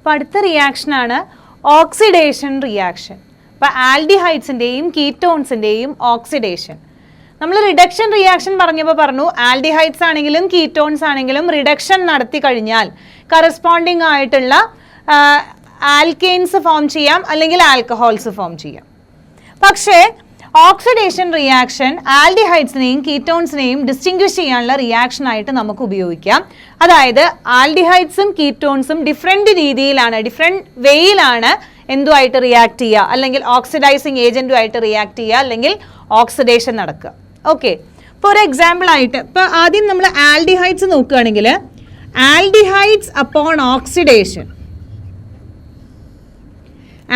അപ്പോൾ അടുത്ത റിയാക്ഷനാണ് oxidation reaction. അപ്പോൾ ആൽഡിഹൈഡ്സിൻ്റെയും കീറ്റോൺസിൻ്റെയും ഓക്സിഡേഷൻ. നമ്മൾ റിഡക്ഷൻ റിയാക്ഷൻ പറഞ്ഞപ്പോൾ പറഞ്ഞു ആൽഡിഹൈഡ്സ് ആണെങ്കിലും കീറ്റോൺസ് ആണെങ്കിലും റിഡക്ഷൻ നടത്തി കഴിഞ്ഞാൽ കറസ്പോണ്ടിങ് ആയിട്ടുള്ള ആൽക്കെയിൻസ് ഫോം ചെയ്യാം, അല്ലെങ്കിൽ ആൽക്കഹോൾസ് ഫോം ചെയ്യാം. പക്ഷേ ഓക്സിഡേഷൻ റിയാക്ഷൻ ആൽഡിഹൈഡ്സിനെയും കീറ്റോൺസിനെയും ഡിസ്റ്റിങ്വിഷ് ചെയ്യാനുള്ള റിയാക്ഷൻ ആയിട്ട് നമുക്ക് ഉപയോഗിക്കാം. അതായത് ആൽഡിഹൈഡ്സും കീറ്റോൺസും ഡിഫറെൻറ്റ് രീതിയിലാണ്, ഡിഫറെൻറ്റ് വേയിലാണ് എന്തുമായിട്ട് റിയാക്ട് ചെയ്യുക, അല്ലെങ്കിൽ ഓക്സിഡൈസിങ് ഏജൻറ്റുമായിട്ട് റിയാക്ട് ചെയ്യുക, അല്ലെങ്കിൽ ഓക്സിഡേഷൻ നടക്കുക. ഓക്കെ, ഇപ്പോൾ ഒരു എക്സാമ്പിൾ ആയിട്ട് ഇപ്പോൾ ആദ്യം നമ്മൾ ആൽഡിഹൈഡ്സ് നോക്കുകയാണെങ്കിൽ aldehydes upon oxidation,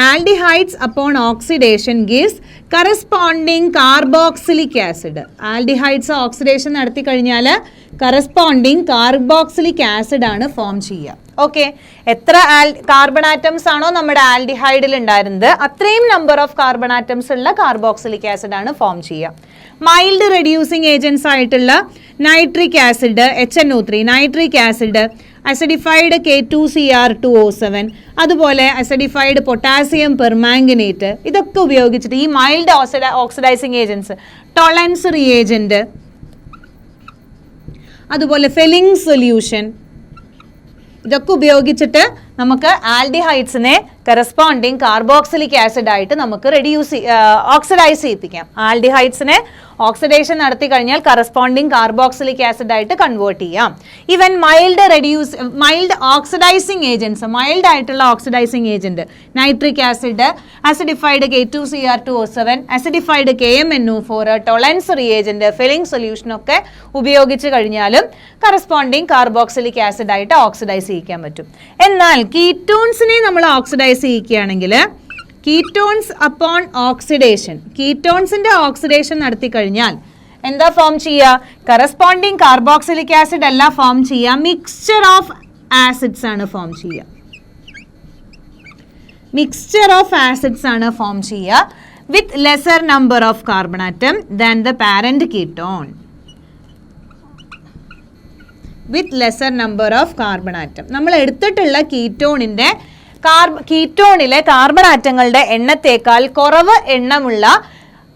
aldehydes upon oxidation gives corresponding carboxylic acid. Aldehydes oxidation നടത്തി കഴിഞ്ഞാൽ corresponding carboxylic acid ആണ് ഫോം ചെയ്യുക. ഓക്കെ, എത്ര കാർബൺ ആറ്റംസ് ആണോ നമ്മുടെ ആൽഡിഹൈഡിൽ ഉണ്ടായിരുന്നത് അത്രയും നമ്പർ ഓഫ് കാർബൺ ആറ്റംസ് ഉള്ള കാർബോക്സിലിക് ആസിഡ് ആണ് ഫോം ചെയ്യുക. മൈൽഡ് റെഡ്യൂസിങ് ഏജൻസ് ആയിട്ടുള്ള nitric acid HNO3, nitric acid, acidified K2Cr2O7, അതുപോലെ അസിഡിഫൈഡ് പൊട്ടാസ്യം പെർമാംഗനേറ്റ്, ഇതൊക്കെ ഉപയോഗിച്ചിട്ട് ഈ മൈൽഡ് ഓക്സിഡൈസിങ് ഏജൻസ്, ടോളൻസ് റിയേജന്റ്, അതുപോലെ ഫെലിംഗ് സൊല്യൂഷൻ, ഇതൊക്കെ ഉപയോഗിച്ചിട്ട് നമുക്ക് ആൽഡിഹൈഡ്സിനെ കറസ്പോണ്ടിങ് കാർബോക്സിലിക് ആസിഡ് ആയിട്ട് നമുക്ക് ഓക്സിഡൈസ് ചെയ്യിപ്പിക്കാം. ആൽഡിഹൈഡ്സിനെ ഓക്സിഡേഷൻ നടത്തി കഴിഞ്ഞാൽ കറസ്പോണ്ടിങ് കാർബോക്സിലിക് ആസിഡ് ആയിട്ട് കൺവേർട്ട് ചെയ്യാം. Even mild oxidizing agents, mild ആയിട്ടുള്ള oxidizing agent nitric acid, acidified K2Cr2O7, acidified KMNO4, Tollens reagent, Fehling solution ഒക്കെ ഉപയോഗിച്ച് കഴിഞ്ഞാലും കറസ്പോണ്ടിങ് കാർബോക്സിലിക് ആസിഡ് ആയിട്ട് ഓക്സിഡൈസ് ചെയ്യിക്കാൻ പറ്റും. എന്നാൽ കീറ്റോൺസിനെ നമ്മൾ ഓക്സിഡൈസ് ചെയ്യിക്കുകയാണെങ്കിൽ കീറ്റോൺസ് അപ്പോൺ ഓക്സിഡേഷൻ, കീറ്റോൺസിന്റെ ഓക്സിഡേഷൻ നടത്തി കഴിഞ്ഞാൽ എന്താ ഫോം ചെയ്യുക? കറസ്പോണ്ടിങ് കാർബോക്സിലിക് ആസിഡ് അല്ല ഫോം ചെയ്യുക, മിക്സ്ചർ ഓഫ് ആസിഡ്സ് ആണ് ഫോം ചെയ്യുക. മിക്സ്ചർ ഓഫ് ആസിഡ്സ് ആണ് ഫോം ചെയ്യുക with lesser number of carbon atom than the parent ketone. With lesser number of carbon atom. നമ്മൾ എടുത്തിട്ടുള്ള കീറ്റോണിലെ കാർബൺ ആറ്റങ്ങളുടെ എണ്ണത്തേക്കാൾ കുറവ് എണ്ണമുള്ള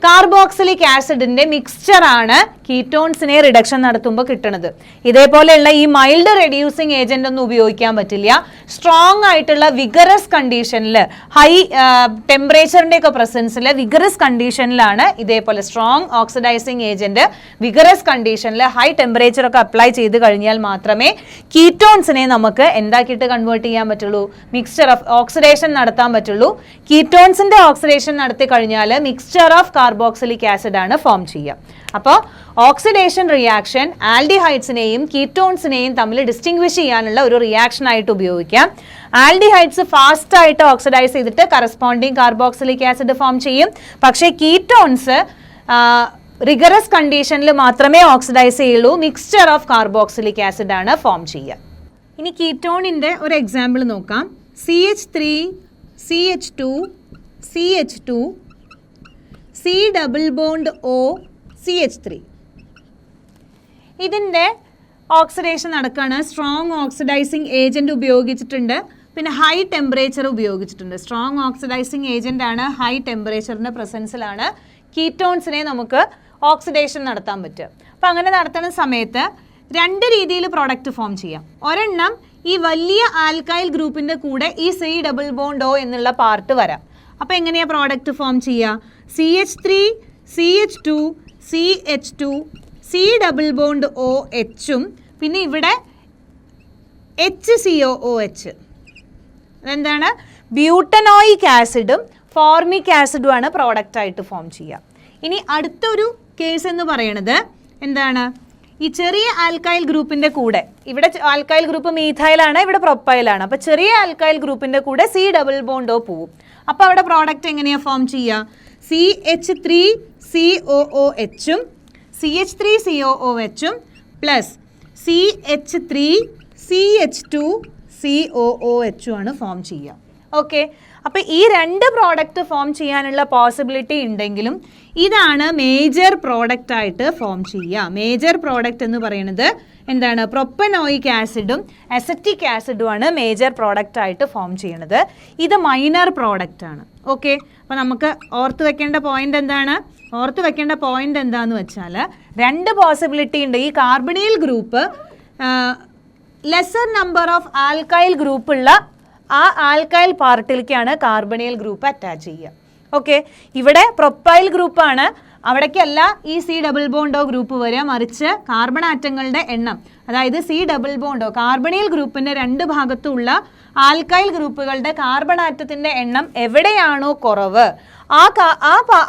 കാർബോക്സിലിക് ആസിഡിന്റെ മിക്സ്ചർ ആണ് കീറ്റോൺസിനെ റിഡക്ഷൻ നടത്തുമ്പോൾ കിട്ടുന്നത്. ഇതേപോലെയുള്ള ഈ മൈൽഡ് റെഡ്യൂസിങ് ഏജന്റ് ഒന്നും ഉപയോഗിക്കാൻ പറ്റില്ല. സ്ട്രോങ് ആയിട്ടുള്ള വിഗറസ് കണ്ടീഷനിൽ, ഹൈ ടെമ്പറേച്ചറിന്റെ ഒക്കെ പ്രസൻസിൽ വിഗറസ് കണ്ടീഷനിലാണ് ഇതേപോലെ സ്ട്രോങ് ഓക്സിഡൈസിങ് ഏജന്റ് വിഗറസ് കണ്ടീഷനിൽ ഹൈ ടെമ്പറേച്ചർ ഒക്കെ അപ്ലൈ ചെയ്ത് കഴിഞ്ഞാൽ മാത്രമേ കീറ്റോൺസിനെ നമുക്ക് എന്താക്കിയിട്ട് കൺവേർട്ട് ചെയ്യാൻ പറ്റുള്ളൂ, മിക്സ്ചർ ഓഫ് ഓക്സിഡേഷൻ നടത്താൻ പറ്റുള്ളൂ. കീറ്റോൺസിന്റെ ഓക്സിഡേഷൻ നടത്തി കഴിഞ്ഞാൽ മിക്സ്ചർ ഓഫ് കാർബോക്സിലിക് ആസിഡ് ആണ് ഫോം ചെയ്യുക. അപ്പോൾ ഓക്സിഡേഷൻ റിയാക്ഷൻ ആൽഡിഹൈഡ്സിനെയും കീറ്റോൺസിനെയും തമ്മിൽ ഡിസ്റ്റിങ്വിഷ് ചെയ്യാനുള്ള ഒരു റിയാക്ഷൻ ആയിട്ട് ഉപയോഗിക്കാം. ആൽഡിഹൈഡ്സ് ഫാസ്റ്റ് ആയിട്ട് ഓക്സിഡൈസ് ചെയ്തിട്ട് കറസ്പോണ്ടിങ് കാർബോക്സിലിക് ആസിഡ് ഫോം ചെയ്യും. പക്ഷേ കീറ്റോൺസ് റിഗറസ് കണ്ടീഷനിൽ മാത്രമേ ഓക്സിഡൈസ് ചെയ്യുള്ളൂ, മിക്സ്ചർ ഓഫ് കാർബോക്സിലിക് ആസിഡ് ആണ് ഫോം ചെയ്യുക. ഇനി കീറ്റോണിന്റെ ഒരു എക്സാമ്പിൾ നോക്കാം. CH3 CH2 CH2 C double bond O CH3. ഇതിൻ്റെ ഓക്സിഡേഷൻ നടക്കുകയാണ്. സ്ട്രോങ് ഓക്സിഡൈസിങ് ഏജന്റ് ഉപയോഗിച്ചിട്ടുണ്ട്, പിന്നെ ഹൈ ടെമ്പറേച്ചർ ഉപയോഗിച്ചിട്ടുണ്ട്. സ്ട്രോങ് ഓക്സിഡൈസിങ് ഏജന്റ് ആണ്, ഹൈ ടെമ്പറേച്ചറിൻ്റെ പ്രസൻസിലാണ് കീറ്റോൺസിനെ നമുക്ക് ഓക്സിഡേഷൻ നടത്താൻ പറ്റുക. അപ്പം അങ്ങനെ നടത്തുന്ന സമയത്ത് രണ്ട് രീതിയിൽ പ്രോഡക്റ്റ് ഫോം ചെയ്യാം. ഒരെണ്ണം ഈ വലിയ ആൽക്കൈൽ ഗ്രൂപ്പിൻ്റെ കൂടെ ഈ C ഡബിൾ ബോണ്ട് O എന്നുള്ള പാർട്ട് വരാം. അപ്പോൾ എങ്ങനെയാണ് പ്രോഡക്റ്റ് ഫോം ചെയ്യുക? CH3 CH2 CH2 C double bond OH ഉം പിന്നെ ഇവിടെ HCOOH, അതെന്താണ്, ബ്യൂട്ടനോയിക് ആസിഡും ഫോർമിക് ആസിഡുമാണ് പ്രോഡക്റ്റായിട്ട് ഫോം ചെയ്യുക. ഇനി അടുത്തൊരു കേസ് എന്ന് പറയുന്നത് എന്താണ്, ഈ ചെറിയ ആൽക്കൈൽ ഗ്രൂപ്പിൻ്റെ കൂടെ, ഇവിടെ ആൽക്കൈൽ ഗ്രൂപ്പ് മീഥൈലാണ്, ഇവിടെ പ്രൊപ്പൈലാണ്. അപ്പോൾ ചെറിയ ആൽക്കൈൽ ഗ്രൂപ്പിൻ്റെ കൂടെ C ഡബിൾ ബോണ്ട് O പോവും. അപ്പോൾ അവിടെ പ്രോഡക്റ്റ് എങ്ങനെയാണ് ഫോം ചെയ്യുക? CH3COOH ഉം CH3COOH ഉം പ്ലസ് CH3CH2COOH ആണ് ഫോം ചെയ്യുക. ഓക്കെ, അപ്പോൾ ഈ രണ്ട് പ്രോഡക്റ്റ് ഫോം ചെയ്യാനുള്ള പോസിബിലിറ്റി ഉണ്ടെങ്കിലും ഇതാണ് മേജർ പ്രോഡക്റ്റ് ആയിട്ട് ഫോം ചെയ്യുക. മേജർ പ്രോഡക്റ്റ് എന്ന് പറയുന്നത് എന്താണ്? പ്രൊപ്പനോയിക് ആസിഡും അസറ്റിക് ആസിഡുമാണ് മേജർ പ്രോഡക്റ്റ് ആയിട്ട് ഫോം ചെയ്യുന്നത്. ഇത് മൈനർ പ്രോഡക്റ്റ് ആണ്. ഓക്കെ, അപ്പോൾ നമുക്ക് ഓർത്ത് വെക്കേണ്ട പോയിന്റ് എന്താണ്? ഓർത്ത് വെക്കേണ്ട പോയിന്റ് എന്താണെന്ന് വെച്ചാൽ രണ്ട് പോസിബിലിറ്റി ഉണ്ട്. ഈ carbonyl group lesser number of alkyl ഗ്രൂപ്പുള്ള ആ ആൽക്കൈൽ പാർട്ടിലേക്കാണ് കാർബണിയൽ ഗ്രൂപ്പ് അറ്റാച്ച് ചെയ്യുക. ഓക്കെ, ഇവിടെ പ്രൊപ്പൈൽ ഗ്രൂപ്പാണ്, അവിടേക്കല്ല ഈ സി ഡബിൾ ബോണ്ടോ ഗ്രൂപ്പ് വരിക, മറിച്ച് കാർബൺ ആറ്റങ്ങളുടെ എണ്ണം, അതായത് സി ഡബിൾ ബോണ്ടോ കാർബണിയൽ ഗ്രൂപ്പിൻ്റെ രണ്ട് ഭാഗത്തുള്ള ആൽക്കൈൽ ഗ്രൂപ്പുകളുടെ കാർബൺ ആറ്റത്തിൻ്റെ എണ്ണം എവിടെയാണോ കുറവ് ആ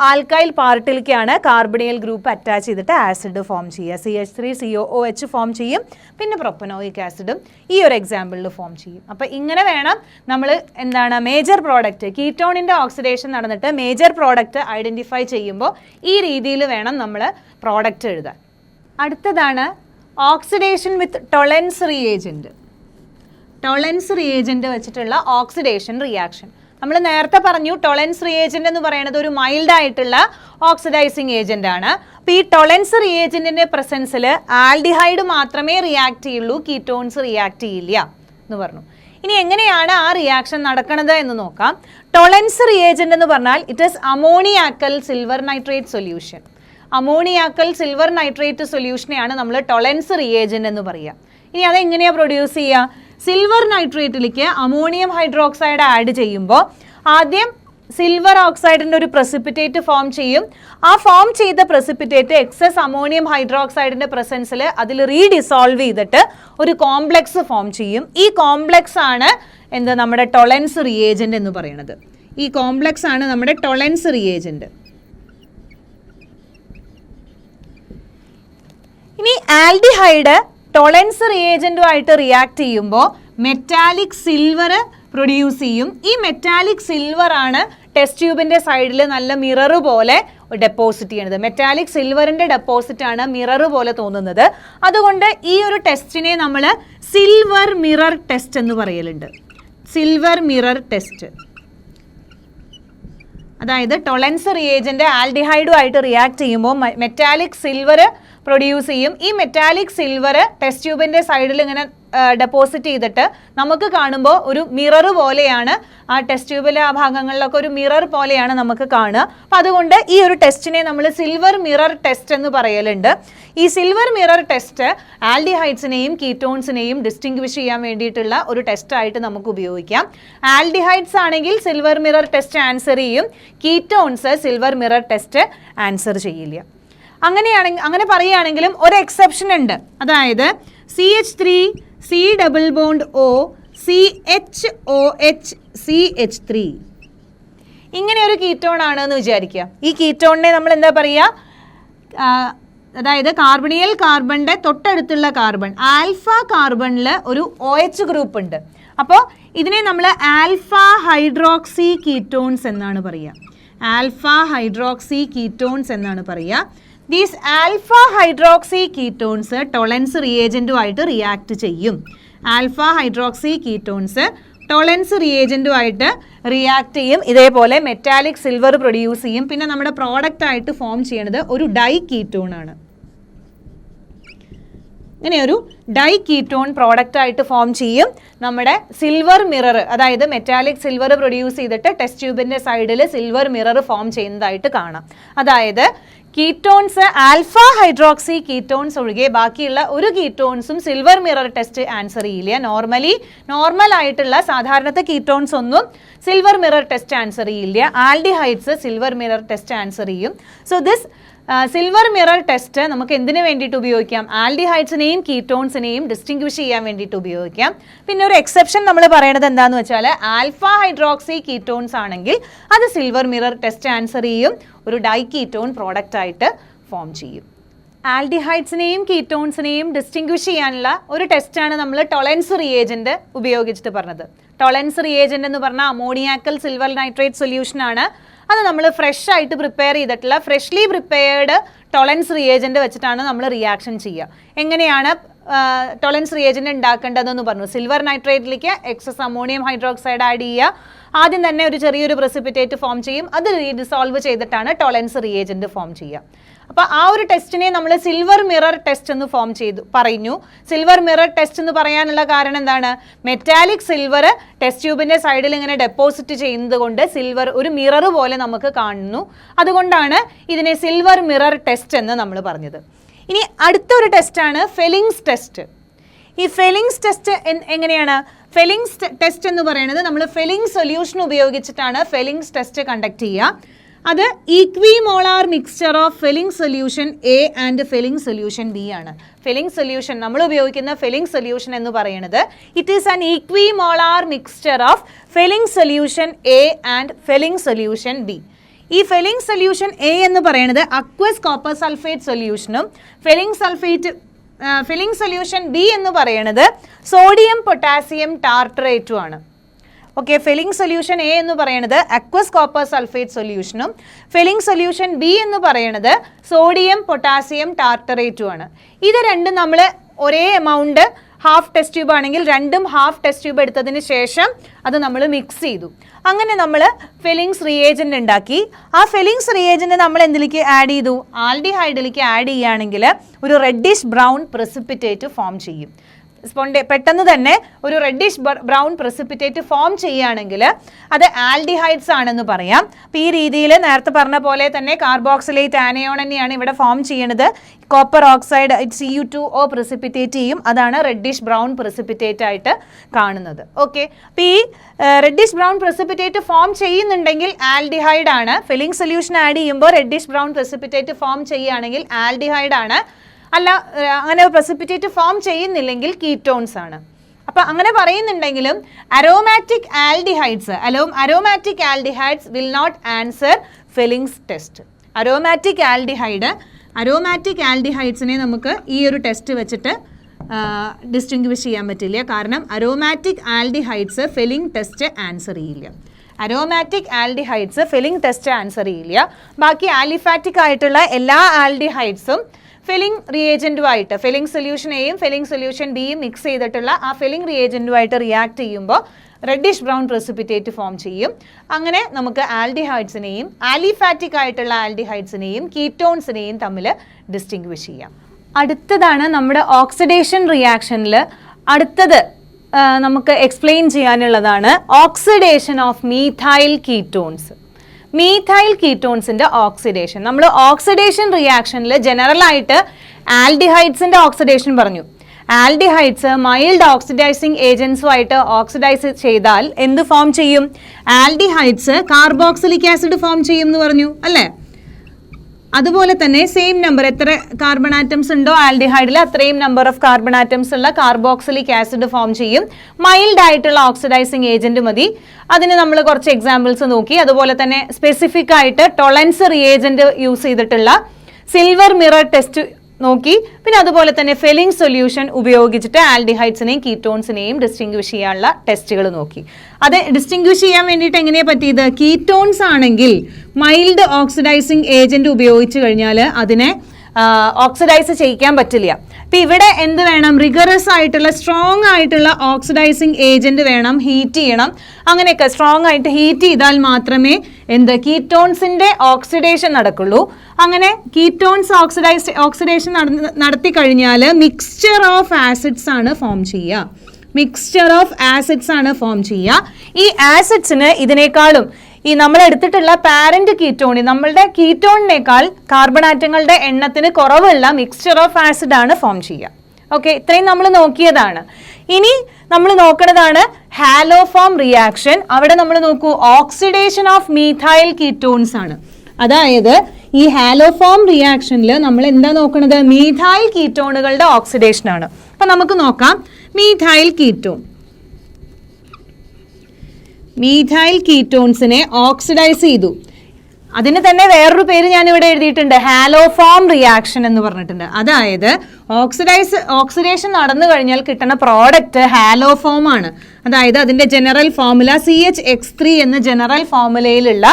ആൽക്കൈൽ പാർട്ടിലേക്കാണ് കാർബണിയൽ ഗ്രൂപ്പ് അറ്റാച്ച് ചെയ്തിട്ട് ആസിഡ് ഫോം ചെയ്യുക. CH3COOH ഫോം ചെയ്യും, പിന്നെ പ്രൊപ്പനോയിക് ആസിഡും ഈ ഒരു എക്സാമ്പിളിൽ ഫോം ചെയ്യും. അപ്പോൾ ഇങ്ങനെ വേണം നമ്മൾ എന്താണ് മേജർ പ്രോഡക്റ്റ്, കീറ്റോണിൻ്റെ ഓക്സിഡേഷൻ നടന്നിട്ട് മേജർ പ്രോഡക്റ്റ് ഐഡൻറ്റിഫൈ ചെയ്യുമ്പോൾ ഈ രീതിയിൽ വേണം നമ്മൾ പ്രോഡക്റ്റ് എഴുതാൻ. അടുത്തതാണ് ഓക്സിഡേഷൻ വിത്ത് ടൊളൻസ് റിയേജൻറ്റ്. ടൊളൻസ് റിയേജൻറ്റ് വെച്ചിട്ടുള്ള ഓക്സിഡേഷൻ റിയാക്ഷൻ. നമ്മൾ നേരത്തെ പറഞ്ഞു ടൊളൻസ് റിയേജൻറ്റ് എന്ന് പറയുന്നത് ഒരു മൈൽഡ് ആയിട്ടുള്ള ഓക്സിഡൈസിങ് ഏജന്റ് ആണ്. അപ്പോൾ ഈ ടൊളൻസ് റിയേജൻറ്റിൻ്റെ പ്രസൻസിൽ ആൽഡിഹൈഡ് മാത്രമേ റിയാക്ട് ചെയ്യുള്ളൂ, കീറ്റോൺസ് റിയാക്ട് ചെയ്യില്ല എന്ന് പറഞ്ഞു. ഇനി എങ്ങനെയാണ് ആ റിയാക്ഷൻ നടക്കുന്നത് എന്ന് നോക്കാം. ടൊളൻസ് റിയേജൻറ്റ് എന്ന് പറഞ്ഞാൽ it is ammoniacal silver nitrate solution. Ammoniacal silver nitrate സൊല്യൂഷനെയാണ് നമ്മൾ ടൊളൻസ് റിയേജൻറ്റ് എന്ന് പറയുക. ഇനി അതെങ്ങനെയാണ് പ്രൊഡ്യൂസ് ചെയ്യുക? സിൽവർ നൈട്രേറ്റിലേക്ക് അമോണിയം ഹൈഡ്രോക്സൈഡ് ആഡ് ചെയ്യുമ്പോൾ ആദ്യം സിൽവർ ഓക്സൈഡിൻ്റെ ഒരു പ്രസിപ്പിറ്റേറ്റ് ഫോം ചെയ്യും. ആ ഫോം ചെയ്ത പ്രസിപ്പിറ്റേറ്റ് എക്സസ് അമോണിയം ഹൈഡ്രോക്സൈഡിൻ്റെ പ്രസൻസിൽ അതിൽ റീഡിസോൾവ് ചെയ്തിട്ട് ഒരു കോംപ്ലക്സ് ഫോം ചെയ്യും. ഈ കോംപ്ലക്സ് ആണ് നമ്മുടെ ടൊളൻസ് റിയേജൻറ്റ് എന്ന് പറയുന്നത്. ഈ കോംപ്ലക്സ് ആണ് നമ്മുടെ ടൊളൻസ് റിയേജൻറ്റ്. ഇനി ആൽഡിഹൈഡ് ടൊളൻസ് റിയേജൻറ്റുമായിട്ട് റിയാക്ട് ചെയ്യുമ്പോൾ മെറ്റാലിക് സിൽവർ പ്രൊഡ്യൂസ് ചെയ്യും. ഈ മെറ്റാലിക് സിൽവർ ആണ് ടെസ്റ്റ് ട്യൂബിൻ്റെ സൈഡിൽ നല്ല മിറർ പോലെ ഡെപ്പോസിറ്റ് ചെയ്യുന്നത്. മെറ്റാലിക് സിൽവറിൻ്റെ ഡെപ്പോസിറ്റ് ആണ് മിറർ പോലെ തോന്നുന്നത്. അതുകൊണ്ട് ഈ ഒരു ടെസ്റ്റിനെ നമ്മൾ സിൽവർ മിറർ ടെസ്റ്റ് എന്ന് പറയലുണ്ട്. സിൽവർ മിറർ ടെസ്റ്റ്, അതായത് ടൊളൻസ് റിയേജൻറ്റ് ആൽഡിഹൈഡുമായിട്ട് റിയാക്ട് ചെയ്യുമ്പോൾ മെറ്റാലിക് സിൽവർ പ്രൊഡ്യൂസ് ചെയ്യും. ഈ മെറ്റാലിക് സിൽവർ ടെസ്റ്റ് ട്യൂബിൻ്റെ സൈഡിൽ ഇങ്ങനെ ഡെപ്പോസിറ്റ് ചെയ്തിട്ട് നമുക്ക് കാണുമ്പോൾ ഒരു മിറർ പോലെയാണ്, ആ ടെസ്റ്റ് ട്യൂബിലെ ആ ഭാഗങ്ങളിലൊക്കെ ഒരു മിറർ പോലെയാണ് നമുക്ക് കാണുക. അപ്പം അതുകൊണ്ട് ഈ ഒരു ടെസ്റ്റിനെ നമ്മൾ സിൽവർ മിറർ ടെസ്റ്റ് എന്ന് പറയലുണ്ട്. ഈ സിൽവർ മിറർ ടെസ്റ്റ് ആൽഡിഹൈഡ്സിനെയും കീറ്റോൺസിനെയും ഡിസ്റ്റിങ്വിഷ് ചെയ്യാൻ വേണ്ടിയിട്ടുള്ള ഒരു ടെസ്റ്റായിട്ട് നമുക്ക് ഉപയോഗിക്കാം. ആൽഡിഹൈഡ്സ് ആണെങ്കിൽ സിൽവർ മിറർ ടെസ്റ്റ് ആൻസർ ചെയ്യും, ketones silver mirror test answer ചെയ്യില്ല. അങ്ങനെ പറയുകയാണെങ്കിലും ഒരു എക്സെപ്ഷൻ ഉണ്ട്, അതായത് CH3 C double bond O CHOH CH3 ഇങ്ങനെ ഒരു കീറ്റോൺ ആണെന്ന് വിചാരിക്കുക. ഈ കീറ്റോണിനെ നമ്മൾ എന്താ പറയുക? അതായത് കാർബണിയൽ കാർബണിൻ്റെ തൊട്ടടുത്തുള്ള കാർബൺ ആൽഫ കാർബണിൽ ഒരു OH ഗ്രൂപ്പ് ഉണ്ട്. അപ്പോൾ ഇതിനെ നമ്മൾ ആൽഫ ഹൈഡ്രോക്സി കീറ്റോൺസ് എന്നാണ് പറയുക. ആൽഫ ഹൈഡ്രോക്സി കീറ്റോൺസ് എന്നാണ് പറയുക. These alpha hydroxy ketones Tollens റിയേജൻറ്റുമായിട്ട് റിയാക്ട് ചെയ്യും. ആൽഫ ഹൈഡ്രോക്സി കീറ്റോൺസ് ടൊളൻസ് റിയേജൻറ്റുമായിട്ട് റിയാക്ട് ചെയ്യും. ഇതേപോലെ മെറ്റാലിക് സിൽവർ പ്രൊഡ്യൂസ് ചെയ്യും. പിന്നെ നമ്മുടെ പ്രോഡക്റ്റ് ആയിട്ട് ഫോം ചെയ്യുന്നത് ഒരു ഡൈ കീറ്റോൺ ആണ്. ഇങ്ങനെ ഒരു ഡൈ കീറ്റോൺ പ്രോഡക്റ്റ് ആയിട്ട് ഫോം ചെയ്യും. നമ്മുടെ സിൽവർ മിറർ, അതായത് മെറ്റാലിക് സിൽവർ പ്രൊഡ്യൂസ് ചെയ്തിട്ട് ടെസ്റ്റ് ട്യൂബിൻ്റെ സൈഡിൽ സിൽവർ മിറർ ഫോം ചെയ്യുന്നതായിട്ട് കാണാം. അതായത് കീറ്റോൺസ് ആൽഫ ഹൈഡ്രോക്സി കീറ്റോൺസ് ഒഴികെ ബാക്കിയുള്ള ഒരു കീറ്റോൺസും സിൽവർ മിറർ ടെസ്റ്റ് ആൻസർ ചെയ്യില്ല. നോർമൽ ആയിട്ടുള്ള സാധാരണത്തെ കീറ്റോൺസ് ഒന്നും സിൽവർ മിറർ ടെസ്റ്റ് ആൻസർ ചെയ്യില്ല. Aldehydes silver mirror test answer ചെയ്യും. So this silver mirror test നമുക്ക് എന്തിനു വേണ്ടിയിട്ട് ഉപയോഗിക്കാം? ആൽഡിഹൈഡ്സിനെയും കീറ്റോൺസിനെയും ഡിസ്റ്റിങ്വിഷ് ചെയ്യാൻ വേണ്ടിയിട്ട് ഉപയോഗിക്കാം. പിന്നെ ഒരു എക്സെപ്ഷൻ നമ്മൾ പറയുന്നത് എന്താണെന്ന് വെച്ചാൽ ആൽഫ ഹൈഡ്രോക്സി കീറ്റോൺസ് ആണെങ്കിൽ അത് സിൽവർ മിറർ ടെസ്റ്റ് ആൻസർ ചെയ്യും, ഒരു ഡൈ കീറ്റോൺ പ്രോഡക്റ്റ് ആയിട്ട് ഫോം ചെയ്യും. ആൽഡിഹൈഡ്സിനെയും കീറ്റോൺസിനെയും ഡിസ്റ്റിങ്വിഷ് ചെയ്യാനുള്ള ഒരു ടെസ്റ്റാണ് നമ്മൾ ടൊളൻസ് റിയേജൻറ്റ് ഉപയോഗിച്ചിട്ട് പറഞ്ഞത്. ടൊളൻസ് റിയേജൻറ്റ് എന്ന് പറഞ്ഞാൽ അമോണിയാക്കൽ സിൽവർ നൈട്രേറ്റ് സൊല്യൂഷൻ ആണ്. അത് നമ്മൾ ഫ്രഷ് ആയിട്ട് പ്രിപ്പയർ ചെയ്തിട്ടുള്ള ഫ്രഷ്ലി പ്രിപ്പയർഡ് ടൊളൻസ് റിയേജൻറ്റ് വെച്ചിട്ടാണ് നമ്മൾ റിയാക്ഷൻ ചെയ്യുക. എങ്ങനെയാണ് ടോളറൻസ് റിയേജന്റ് ഉണ്ടാക്കേണ്ടതെന്ന് പറഞ്ഞു. സിൽവർ നൈട്രേറ്റിലേക്ക് എക്സസ് അമോണിയം ഹൈഡ്രോക്സൈഡ് ആഡ് ചെയ്യുക. ആദ്യം തന്നെ ഒരു ചെറിയൊരു പ്രസിപ്പിറ്റേറ്റ് ഫോം ചെയ്യും. അത് ഡിസോൾവ് ചെയ്തിട്ടാണ് ടോളറൻസ് റിയേജന്റ് ഫോം ചെയ്യുക. അപ്പോൾ ആ ഒരു ടെസ്റ്റിനെ നമ്മൾ സിൽവർ മിറർ ടെസ്റ്റ് എന്ന് പറഞ്ഞു. സിൽവർ മിറർ ടെസ്റ്റ് എന്ന് പറയാനുള്ള കാരണം എന്താണ്? മെറ്റാലിക് സിൽവർ ടെസ്റ്റ് ട്യൂബിന്റെ സൈഡിൽ ഇങ്ങനെ ഡെപ്പോസിറ്റ് ചെയ്യുന്നത് കൊണ്ട് സിൽവർ ഒരു മിറർ പോലെ നമുക്ക് കാണുന്നു. അതുകൊണ്ടാണ് ഇതിനെ സിൽവർ മിറർ ടെസ്റ്റ് എന്ന് നമ്മൾ പറഞ്ഞത്. ഇനി അടുത്തൊരു ടെസ്റ്റാണ് ഫെലിങ്സ് ടെസ്റ്റ്. ഈ ഫെലിങ്സ് ടെസ്റ്റ് എങ്ങനെയാണ്? ഫെലിങ്സ് ടെസ്റ്റ് എന്ന് പറയുന്നത് നമ്മൾ ഫെലിങ് സൊല്യൂഷൻ ഉപയോഗിച്ചിട്ടാണ് ഫെലിങ്സ് ടെസ്റ്റ് കണ്ടക്ട് ചെയ്യുക. അത് equimolar mixture of Fehling solution A and Fehling solution B ആണ്. ഫെലിങ് സൊല്യൂഷൻ നമ്മൾ ഉപയോഗിക്കുന്ന ഫെലിങ് സൊല്യൂഷൻ എന്ന് പറയുന്നത് it is an equimolar mixture of Fehling solution A and Fehling solution B. ഈ Fehling solution A എന്ന് പറയുന്നത് അക്വസ് കോപ്പർ സൾഫേറ്റ് സൊല്യൂഷനും ഫെലിങ് solution B എന്ന് പറയുന്നത് സോഡിയം പൊട്ടാസ്യം ടാർട്ടറേറ്റും ആണ്. ഓക്കെ, ഫെലിങ് സൊല്യൂഷൻ എ എന്ന് പറയുന്നത് അക്വസ് കോപ്പർ സൾഫേറ്റ് സൊല്യൂഷനും ഫെലിങ് സൊല്യൂഷൻ ബി എന്ന് പറയുന്നത് സോഡിയം പൊട്ടാസ്യം ടാർട്ടറേറ്റും ആണ്. ഇത് രണ്ടും നമ്മൾ ഒരേ എമൗണ്ട് ഹാഫ് ടെസ്റ്റ് ട്യൂബ് ആണെങ്കിൽ രണ്ടും ഹാഫ് ടെസ്റ്റ് ട്യൂബ് എടുത്തതിന് ശേഷം അത് നമ്മൾ മിക്സ് ചെയ്തു. അങ്ങനെ നമ്മൾ ഫെലിങ്സ് റിയേജന്റ് ഉണ്ടാക്കി. ആ ഫെലിങ്സ് റിയേജന്റ് നമ്മൾ എന്തിലേക്ക് ആഡ് ചെയ്തു? ആൽഡിഹൈഡിലേക്ക് ആഡ് ചെയ്യുകയാണെങ്കിൽ ഒരു റെഡിഷ് ബ്രൗൺ പ്രസിപ്പിറ്റേറ്റ് ഫോം ചെയ്യും. പെട്ടെന്ന് തന്നെ ഒരു റെഡിഷ് ബ്രൗൺ പ്രസിപ്പിറ്റേറ്റ് ഫോം ചെയ്യുകയാണെങ്കിൽ അത് ആൽഡിഹൈഡ്സ് ആണെന്ന് പറയാം. അപ്പോൾ ഈ രീതിയിൽ നേരത്തെ പറഞ്ഞ പോലെ തന്നെ കാർബോക്സിലേറ്റ് ആനയോൺ തന്നെയാണ് ഇവിടെ ഫോം ചെയ്യുന്നത്. കോപ്പർ ഓക്സൈഡ് Cu2O പ്രസിപ്പിറ്റേറ്റ് ചെയ്യും. അതാണ് റെഡിഷ് ബ്രൗൺ പ്രസിപ്പിറ്റേറ്റ് ആയിട്ട് കാണുന്നത്. ഓക്കെ, അപ്പോൾ ഈ റെഡിഷ് ബ്രൗൺ പ്രസിപ്പിറ്റേറ്റ് ഫോം ചെയ്യുന്നുണ്ടെങ്കിൽ ആൽഡിഹൈഡ് ആണ്. ഫില്ലിംഗ് സൊല്യൂഷൻ ആഡ് ചെയ്യുമ്പോൾ റെഡിഷ് ബ്രൗൺ പ്രസിപ്പിറ്റേറ്റ് ഫോം ചെയ്യുകയാണെങ്കിൽ ആൽഡിഹൈഡ് ആണ്. അല്ല, അങ്ങനെ പ്രസിപ്പിറ്റേറ്റ് ഫോം ചെയ്യുന്നില്ലെങ്കിൽ കീറ്റോൺസ് ആണ്. അപ്പം അങ്ങനെ പറയുന്നുണ്ടെങ്കിലും aromatic aldehydes will not answer Fehling's test. Aromatic ആൽഡിഹൈഡ്സിനെ നമുക്ക് ഈ ഒരു ടെസ്റ്റ് വെച്ചിട്ട് ഡിസ്റ്റിങ്വിഷ് ചെയ്യാൻ പറ്റില്ല. കാരണം aromatic aldehydes Fehling test answer ചെയ്യില്ല. ബാക്കി ആലിഫാറ്റിക് ആയിട്ടുള്ള എല്ലാ ആൽഡിഹൈഡ്സും ഫില്ലിംഗ് റിയേജൻറ്റുമായിട്ട് ഫില്ലിംഗ് സൊല്യൂഷൻ എയും ഫില്ലിംഗ് സൊല്യൂഷൻ ബിയും മിക്സ് ചെയ്തിട്ടുള്ള ആ ഫില്ലിംഗ് റിയേജൻറ്റുമായിട്ട് റിയാക്ട് ചെയ്യുമ്പോൾ റെഡിഷ് ബ്രൗൺ പ്രസിപ്പിറ്റേറ്റ് ഫോം ചെയ്യും. അങ്ങനെ നമുക്ക് ആൽഡിഹൈഡ്സിനെയും ആലിഫാറ്റിക് ആയിട്ടുള്ള ആൽഡിഹൈഡ്സിനെയും കീറ്റോൺസിനെയും തമ്മിൽ ഡിസ്റ്റിങ്വിഷ് ചെയ്യാം. അടുത്തതാണ് നമ്മുടെ ഓക്സിഡേഷൻ റിയാക്ഷനിൽ അടുത്തത് നമുക്ക് എക്സ്പ്ലെയിൻ ചെയ്യാനുള്ളതാണ് oxidation of methyl ketones. Methyl കീറ്റോൺസിന്റെ ഓക്സിഡേഷൻ. നമ്മൾ ഓക്സിഡേഷൻ റിയാക്ഷനിൽ ജനറൽ ആയിട്ട് ആൽഡിഹൈഡ്സിന്റെ ഓക്സിഡേഷൻ പറഞ്ഞു. ആൽഡിഹൈഡ്സ് മൈൽഡ് ഓക്സിഡൈസിങ് ഏജൻസുമായിട്ട് ഓക്സിഡൈസ് ചെയ്താൽ എന്ത് ഫോം ചെയ്യും? ആൽഡിഹൈഡ്സ് കാർബോക്സിലിക് ആസിഡ് ഫോം ചെയ്യും എന്ന് പറഞ്ഞു അല്ലേ? അതുപോലെ തന്നെ സെയിം നമ്പർ, എത്ര കാർബൺ ആറ്റംസ് ഉണ്ടോ ആൽഡിഹൈഡിൽ അത്രയും നമ്പർ ഓഫ് കാർബൺ ആറ്റംസ് ഉള്ള കാർബോക്സിലിക് ആസിഡ് ഫോം ചെയ്യും. മൈൽഡ് ആയിട്ടുള്ള ഓക്സിഡൈസിങ് ഏജന്റ് മതി. അതിന് നമ്മൾ കുറച്ച് എക്സാമ്പിൾസ് നോക്കി. അതുപോലെ തന്നെ സ്പെസിഫിക് ആയിട്ട് ടോളറൻസ് റിയേജന്റ് യൂസ് ചെയ്തിട്ടുള്ള സിൽവർ മിറർ ടെസ്റ്റ് നോക്കി. പിന്നെ അതുപോലെ തന്നെ ഫെലിംഗ് സൊല്യൂഷൻ ഉപയോഗിച്ചിട്ട് ആൽഡിഹൈഡ്സിനെയും കീറ്റോൺസിനെയും ഡിസ്റ്റിങ്വിഷ് ചെയ്യാനുള്ള ടെസ്റ്റുകൾ നോക്കി. അത് ഡിസ്റ്റിങ്വിഷ് ചെയ്യാൻ വേണ്ടിയിട്ട് എങ്ങനെയാണ് പറ്റിയത്? കീറ്റോൺസ് ആണെങ്കിൽ മൈൽഡ് ഓക്സിഡൈസിങ് ഏജന്റ് ഉപയോഗിച്ച് കഴിഞ്ഞാൽ അതിനെ ഓക്സിഡൈസ് ചെയ്യിക്കാൻ പറ്റില്ല. അപ്പം ഇവിടെ എന്ത് വേണം? റിഗറസ് ആയിട്ടുള്ള സ്ട്രോങ് ആയിട്ടുള്ള ഓക്സിഡൈസിങ് ഏജന്റ് വേണം, ഹീറ്റ് ചെയ്യണം. അങ്ങനെയൊക്കെ സ്ട്രോങ് ആയിട്ട് ഹീറ്റ് ചെയ്താൽ മാത്രമേ കീറ്റോൺസിന്റെ ഓക്സിഡേഷൻ നടക്കുള്ളൂ. അങ്ങനെ കീറ്റോൺസ് ഓക്സിഡേഷൻ നടത്തി കഴിഞ്ഞാൽ മിക്സ്ചർ ഓഫ് ആസിഡ്സ് ആണ് ഫോം ചെയ്യുക. ഈ ആസിഡ്സിന് ഇതിനേക്കാളും ഈ നമ്മൾ എടുത്തിട്ടുള്ള പാരന്റ് കീറ്റോൺ, നമ്മളുടെ കീറ്റോണിനേക്കാൾ കാർബൺ ആറ്റങ്ങളുടെ എണ്ണത്തിന് കുറവുള്ള മിക്സ്ചർ ഓഫ് ആസിഡ് ആണ് ഫോം ചെയ്യുക. ഓക്കെ, ഇത്രയും നമ്മൾ നോക്കിയതാണ്. ഇനി നമ്മൾ നോക്കുന്നതാണ് ഹാലോഫോം റിയാക്ഷൻ. അവിടെ നമ്മൾ നോക്കൂ, ഓക്സിഡേഷൻ ഓഫ് മീഥൈൽ കീറ്റോൺസ് ആണ്. അതായത് ഈ ഹാലോഫോം റിയാക്ഷനിൽ നമ്മൾ എന്താ നോക്കുന്നത്? മീഥൈൽ കീറ്റോണുകളുടെ ഓക്സിഡേഷൻ ആണ്. അപ്പൊ നമുക്ക് നോക്കാം. മീഥൈൽ കീറ്റോൺസിനെ ഓക്സിഡൈസ് ചെയ്തു. അതിന് തന്നെ വേറൊരു പേര് ഞാൻ ഇവിടെ എഴുതിയിട്ടുണ്ട്, ഹാലോഫോം റിയാക്ഷൻ എന്ന് പറഞ്ഞിട്ടുണ്ട്. അതായത് ഓക്സിഡേഷൻ നടന്നു കഴിഞ്ഞാൽ കിട്ടുന്ന പ്രോഡക്റ്റ് ഹാലോഫോം ആണ്. അതായത് അതിന്റെ ജനറൽ ഫോർമുല CH3 എന്ന ജനറൽ ഫോർമുലയിലുള്ള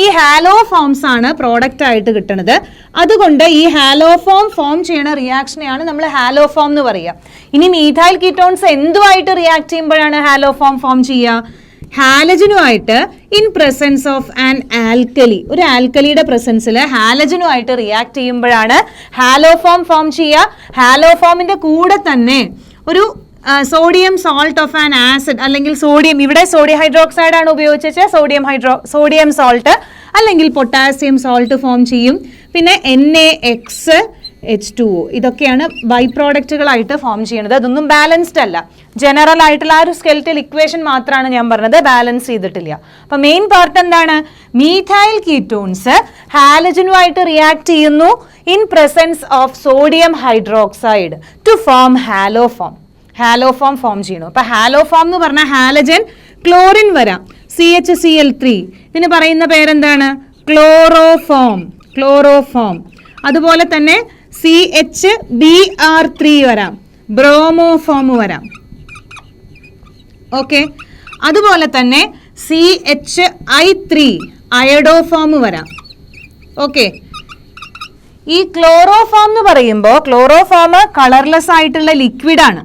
ഈ ഹാലോഫോംസ് ആണ് പ്രോഡക്റ്റ് ആയിട്ട് കിട്ടുന്നത്. അതുകൊണ്ട് ഈ ഹാലോഫോം ഫോം ചെയ്യുന്ന റിയാക്ഷനെയാണ് നമ്മൾ ഹാലോഫോം എന്ന് പറയുക. ഇനി മീഥൈൽ കീറ്റോൺസ് എന്തുമായിട്ട് റിയാക്ട് ചെയ്യുമ്പോഴാണ് ഹാലോഫോം ഫോം ചെയ്യുക? ഹാലജനുമായിട്ട് in presence of an alkali, ഒരു ആൽക്കലിയുടെ പ്രസൻസിൽ ഹാലജനുമായിട്ട് റിയാക്ട് ചെയ്യുമ്പോഴാണ് ഹാലോഫോം ഫോം ചെയ്യുക. ഹാലോഫോമിന്റെ കൂടെ തന്നെ ഒരു sodium salt of an acid അല്ലെങ്കിൽ സോഡിയം, ഇവിടെ സോഡിയം ഹൈഡ്രോക്സൈഡ് ആണ് ഉപയോഗിച്ചത്, സോഡിയം സോൾട്ട് അല്ലെങ്കിൽ പൊട്ടാസ്യം സോൾട്ട് ഫോം ചെയ്യും. പിന്നെ NaHH2O ഇതൊക്കെയാണ് ബൈ പ്രോഡക്റ്റുകളായിട്ട് ഫോം ചെയ്യുന്നത്. അതൊന്നും ബാലൻസ്ഡ് അല്ല, ജനറൽ ആയിട്ടുള്ള ആ ഒരു സ്കെൽറ്റൽ ഇക്വേഷൻ മാത്രമാണ് ഞാൻ പറഞ്ഞത്, ബാലൻസ് ചെയ്തിട്ടില്ല. അപ്പൊ മെയിൻ പാർട്ട് എന്താണ്? മീഥൈൽ കീറ്റോൺസ് ഹാലജനുമായിട്ട് റിയാക്ട് ചെയ്യുന്നു in presence of sodium hydroxide to form haloform. Haloform form ചെയ്യണം. അപ്പൊ ഹാലോഫോം എന്ന് പറഞ്ഞാൽ ഹാലജൻ, ക്ലോറിൻ വരാം, CHCl3, ഇതിന് പറയുന്ന പേരെന്താണ്? ക്ലോറോഫോം. അതുപോലെ തന്നെ CHBr3 വരാം, ബ്രോമോഫോം വരാം. ഓക്കെ, അതുപോലെ തന്നെ CHI3 അയഡോഫോം വരാം. ഓക്കെ, ഈ ക്ലോറോഫോം എന്ന് പറയുമ്പോൾ ക്ലോറോഫോം കളർലെസ് ആയിട്ടുള്ള ലിക്വിഡാണ്.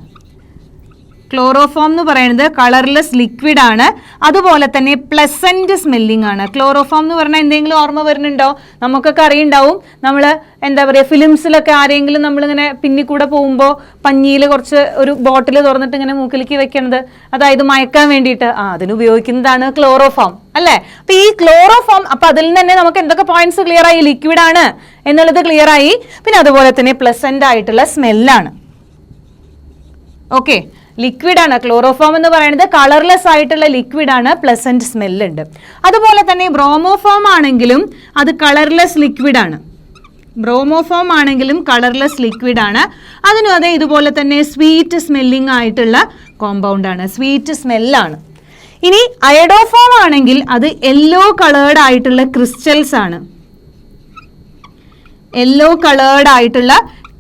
ക്ലോറോഫോം എന്ന് പറയുന്നത് കളർലെസ് ലിക്വിഡ് ആണ്. അതുപോലെ തന്നെ പ്ലസന്റ് സ്മെല്ലിംഗ് ആണ്. ക്ലോറോഫോം എന്ന് പറഞ്ഞാൽ എന്തെങ്കിലും ഓർമ്മ വരുന്നുണ്ടോ? നമുക്കൊക്കെ അറിയുണ്ടാവും, നമ്മൾ എന്താ പറയുക, ഫിലിംസിലൊക്കെ ആരെങ്കിലും നമ്മളിങ്ങനെ പിന്നിക്കൂടെ പോകുമ്പോൾ പഞ്ഞിയിൽ കുറച്ച് ഒരു ബോട്ടിൽ തുറന്നിട്ട് ഇങ്ങനെ മൂക്കിലേക്ക് വെക്കണത്, അതായത് മയക്കാൻ വേണ്ടിയിട്ട്, അതിന് ഉപയോഗിക്കുന്നതാണ് ക്ലോറോഫോം അല്ലേ? അപ്പൊ ഈ ക്ലോറോഫോം, അപ്പൊ അതിൽ നിന്ന് തന്നെ നമുക്ക് എന്തൊക്കെ പോയിന്റ്സ് ക്ലിയർ ആയി? ലിക്വിഡ് ആണ് എന്നുള്ളത് ക്ലിയർ ആയി. പിന്നെ അതുപോലെ തന്നെ പ്ലസന്റ് ആയിട്ടുള്ള സ്മെല്ലാണ്. ഓക്കെ, ലിക്വിഡ് ആണ് ക്ലോറോഫോം എന്ന് പറയുന്നത്, കളർലെസ് ആയിട്ടുള്ള ലിക്വിഡ് ആണ്, പ്ലസന്റ് സ്മെല്ലുണ്ട്. അതുപോലെ തന്നെ ബ്രോമോഫോം ആണെങ്കിലും അത് കളർലെസ് ലിക്വിഡ് ആണ്. അതിനും അതെ ഇതുപോലെ തന്നെ സ്വീറ്റ് സ്മെല്ലിംഗ് ആയിട്ടുള്ള കോമ്പൗണ്ട് ആണ്, സ്വീറ്റ് സ്മെല്ലാണ്. ഇനി അയഡോഫോം ആണെങ്കിൽ അത് യെല്ലോ കളേർഡ് ആയിട്ടുള്ള ക്രിസ്റ്റൽസ് ആണ്.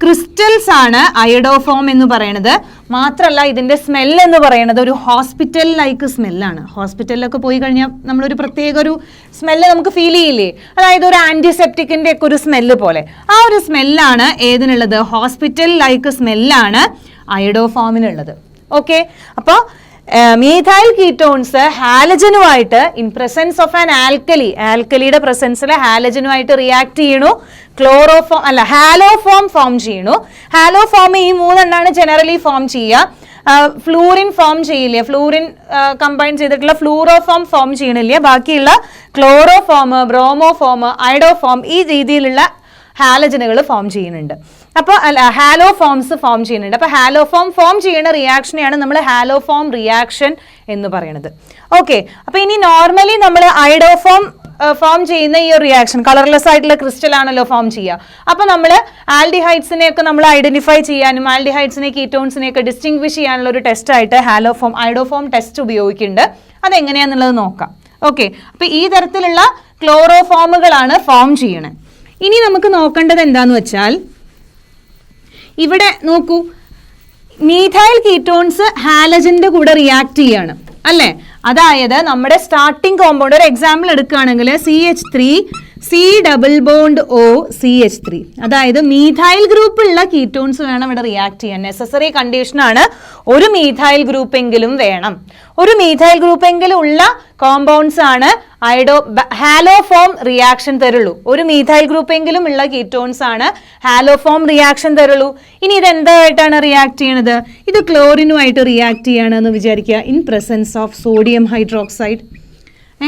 ക്രിസ്റ്റൽസ് ആണ് അയഡോഫോം എന്ന് പറയുന്നത്. മാത്രമല്ല ഇതിന്റെ സ്മെൽ എന്ന് പറയുന്നത് ഒരു ഹോസ്പിറ്റൽ ലൈക്ക് സ്മെല്ലാണ്. ഹോസ്പിറ്റലിലൊക്കെ പോയി കഴിഞ്ഞാൽ നമ്മളൊരു പ്രത്യേക ഒരു സ്മെല്ല് നമുക്ക് ഫീൽ ചെയ്യില്ലേ? അതായത് ഒരു ആന്റിസെപ്റ്റിക്കിന്റെ ഒക്കെ ഒരു സ്മെല്ല് പോലെ. ആ ഒരു സ്മെല്ലാണ് ഏതിനുള്ളത്? ഹോസ്പിറ്റൽ ലൈക്ക് സ്മെല്ലാണ് അയഡോഫോമിനുള്ളത്. ഓക്കെ, അപ്പോൾ മീഥൈൽ കീറ്റോൺസ് ഹാലജനുമായിട്ട് ഇൻ പ്രസൻസ് ഓഫ് ആൻ ആൽക്കലിയുടെ പ്രസൻസിൽ ഹാലജനുമായിട്ട് റിയാക്ട് ചെയ്യണു. ഹാലോഫോം ഫോം ചെയ്യണു. ഹാലോഫോം ഈ മൂന്നെണ്ണാണ് ജനറലി ഫോം ചെയ്യുക. ഫ്ലൂറിൻ ഫോം ചെയ്യില്ല, ഫ്ലൂറിൻ കമ്പൈൻ ചെയ്തിട്ടുള്ള ഫ്ലൂറോഫോം ഫോം ചെയ്യണില്ല. ബാക്കിയുള്ള ക്ലോറോഫോം, ബ്രോമോഫോം, അയഡോഫോം ഈ രീതിയിലുള്ള ഹാലജനുകൾ ഫോം ചെയ്യുന്നുണ്ട്. അപ്പോൾ ഹാലോഫോംസ് ഫോം ചെയ്യുന്നുണ്ട്. അപ്പോൾ ഹാലോഫോം ഫോം ചെയ്യുന്ന റിയാക്ഷനെയാണ് നമ്മൾ ഹാലോഫോം റിയാക്ഷൻ എന്ന് പറയുന്നത്. ഓക്കെ, അപ്പോൾ ഇനി നോർമലി നമ്മൾ അയഡോഫോം ഫോം ചെയ്യുന്ന ഈ ഒരു റിയാക്ഷൻ കളർലെസ് ആയിട്ടുള്ള ക്രിസ്റ്റൽ ആണല്ലോ ഫോം ചെയ്യുക. അപ്പോൾ നമ്മൾ ആൽഡിഹൈഡ്സിനെ ഒക്കെ നമ്മൾ ഐഡന്റിഫൈ ചെയ്യാനും ആൽഡിഹൈഡ്സിനെ കീറ്റോൺസിനെ ഒക്കെ ഡിസ്റ്റിംഗ്വിഷ് ചെയ്യാനുള്ള ഒരു ടെസ്റ്റ് ആയിട്ട് അയഡോഫോം ടെസ്റ്റ് ഉപയോഗിക്കുന്നുണ്ട്. അതെങ്ങനെയാണെന്നുള്ളത് നോക്കാം. ഓക്കെ, അപ്പോൾ ഈ തരത്തിലുള്ള ക്ലോറോഫോമുകളാണ് ഫോം ചെയ്യണത്. ഇനി നമുക്ക് നോക്കേണ്ടത് എന്താന്ന് വെച്ചാൽ, ഇവിടെ നോക്കൂ, മീഥൈൽ കീറ്റോൺസ് ഹാലജന്റെ കൂടെ റിയാക്ട് ചെയ്യാണ് അല്ലേ? അതായത് നമ്മുടെ സ്റ്റാർട്ടിംഗ് കോമ്പൗണ്ട് ഒരു എക്സാമ്പിൾ എടുക്കുകയാണെങ്കിൽ CH3 C+O CH3, അതായത് മീഥൈൽ ഗ്രൂപ്പുള്ള കീറ്റോൺസ് വേണം ഇവിടെ റിയാക്ട് ചെയ്യാൻ. നെസസറി കണ്ടീഷൻ ആണ്, ഒരു മീഥൈൽ ഗ്രൂപ്പ് എങ്കിലും വേണം. ഒരു മീഥൈൽ ഗ്രൂപ്പ് എങ്കിലും ഉള്ള കോമ്പൗണ്ട്സ് ആണ് ഹാലോഫോം റിയാക്ഷൻ തരുള്ളൂ. ഒരു മീഥൈൽ ഗ്രൂപ്പ് എങ്കിലും ഉള്ള കീറ്റോൺസ് ആണ് ഹാലോഫോം റിയാക്ഷൻ തരുള്ളൂ. ഇനി ഇത് എന്തായിട്ടാണ് റിയാക്ട് ചെയ്യണത്? ഇത് ക്ലോറിനുമായിട്ട് റിയാക്ട് ചെയ്യണമെന്ന് വിചാരിക്കുക. In presence of sodium hydroxide,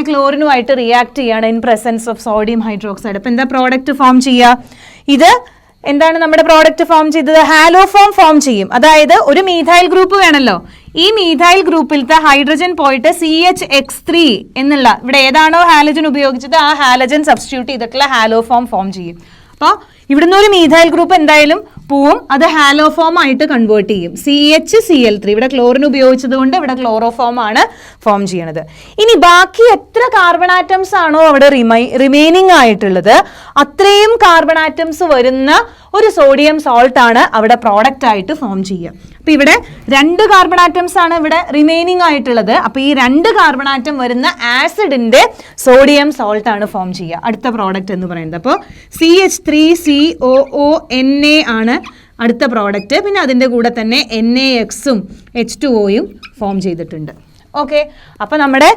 ക്ലോറിനുമായിട്ട് റിയാക്ട് ചെയ്യാണ് in presence of sodium hydroxide. അപ്പൊ എന്താ പ്രോഡക്റ്റ് ഫോം ചെയ്യുക? ഇത് എന്താണ് നമ്മുടെ പ്രോഡക്റ്റ് ഫോം ചെയ്തത്? ഹാലോഫോം ഫോം ചെയ്യും. അതായത് ഒരു മീഥൈൽ ഗ്രൂപ്പ് വേണമല്ലോ. ഈ മീഥൈൽ ഗ്രൂപ്പിലത്തെ ഹൈഡ്രജൻ പോയിട്ട് CHX3 എന്നുള്ള ഇവിടെ ഏതാണോ ഹാലജൻ ഉപയോഗിച്ചത് ആ ഹാലജൻ സബ്സ്റ്റിറ്റ്യൂട്ട് ചെയ്തിട്ടുള്ള ഹാലോഫോം ഫോം ചെയ്യും. അപ്പോൾ ഇവിടുന്ന് ഒരു മീഥൈൽ ഗ്രൂപ്പ് എന്തായാലും പോവും, അത് ഹാലോഫോം ആയിട്ട് കൺവേർട്ട് ചെയ്യും. CHCl3 ഇവിടെ ക്ലോറിൻ ഉപയോഗിച്ചത് കൊണ്ട് ഇവിടെ ക്ലോറോഫോം ആണ് ഫോം ചെയ്യണത്. ഇനി ബാക്കി എത്ര കാർബൺ ആറ്റംസ് ആണോ അവിടെ റിമൈനിങ് ആയിട്ടുള്ളത് അത്രയും കാർബൺ ആറ്റംസ് വരുന്ന ഒരു സോഡിയം സോൾട്ട് ആണ് അവിടെ പ്രോഡക്റ്റ് ആയിട്ട് ഫോം ചെയ്യുക. അപ്പൊ ഇവിടെ 2 കാർബൺ ആറ്റംസ് ആണ് ഇവിടെ റിമൈനിങ് ആയിട്ടുള്ളത്. അപ്പൊ ഈ 2 കാർബൺ ആറ്റം വരുന്ന ആസിഡിന്റെ സോഡിയം സോൾട്ട് ആണ് ഫോം ചെയ്യുക അടുത്ത പ്രോഡക്റ്റ് എന്ന് പറയുന്നത്. അപ്പോൾ CH3COONA ആണ് അടുത്ത പ്രോഡക്റ്റ്. പിന്നെ അതിൻ്റെ കൂടെ തന്നെ NaXും H2Oയും ഫോം ചെയ്തിട്ടുണ്ട്. ഓക്കെ, അപ്പൊ നമ്മുടെ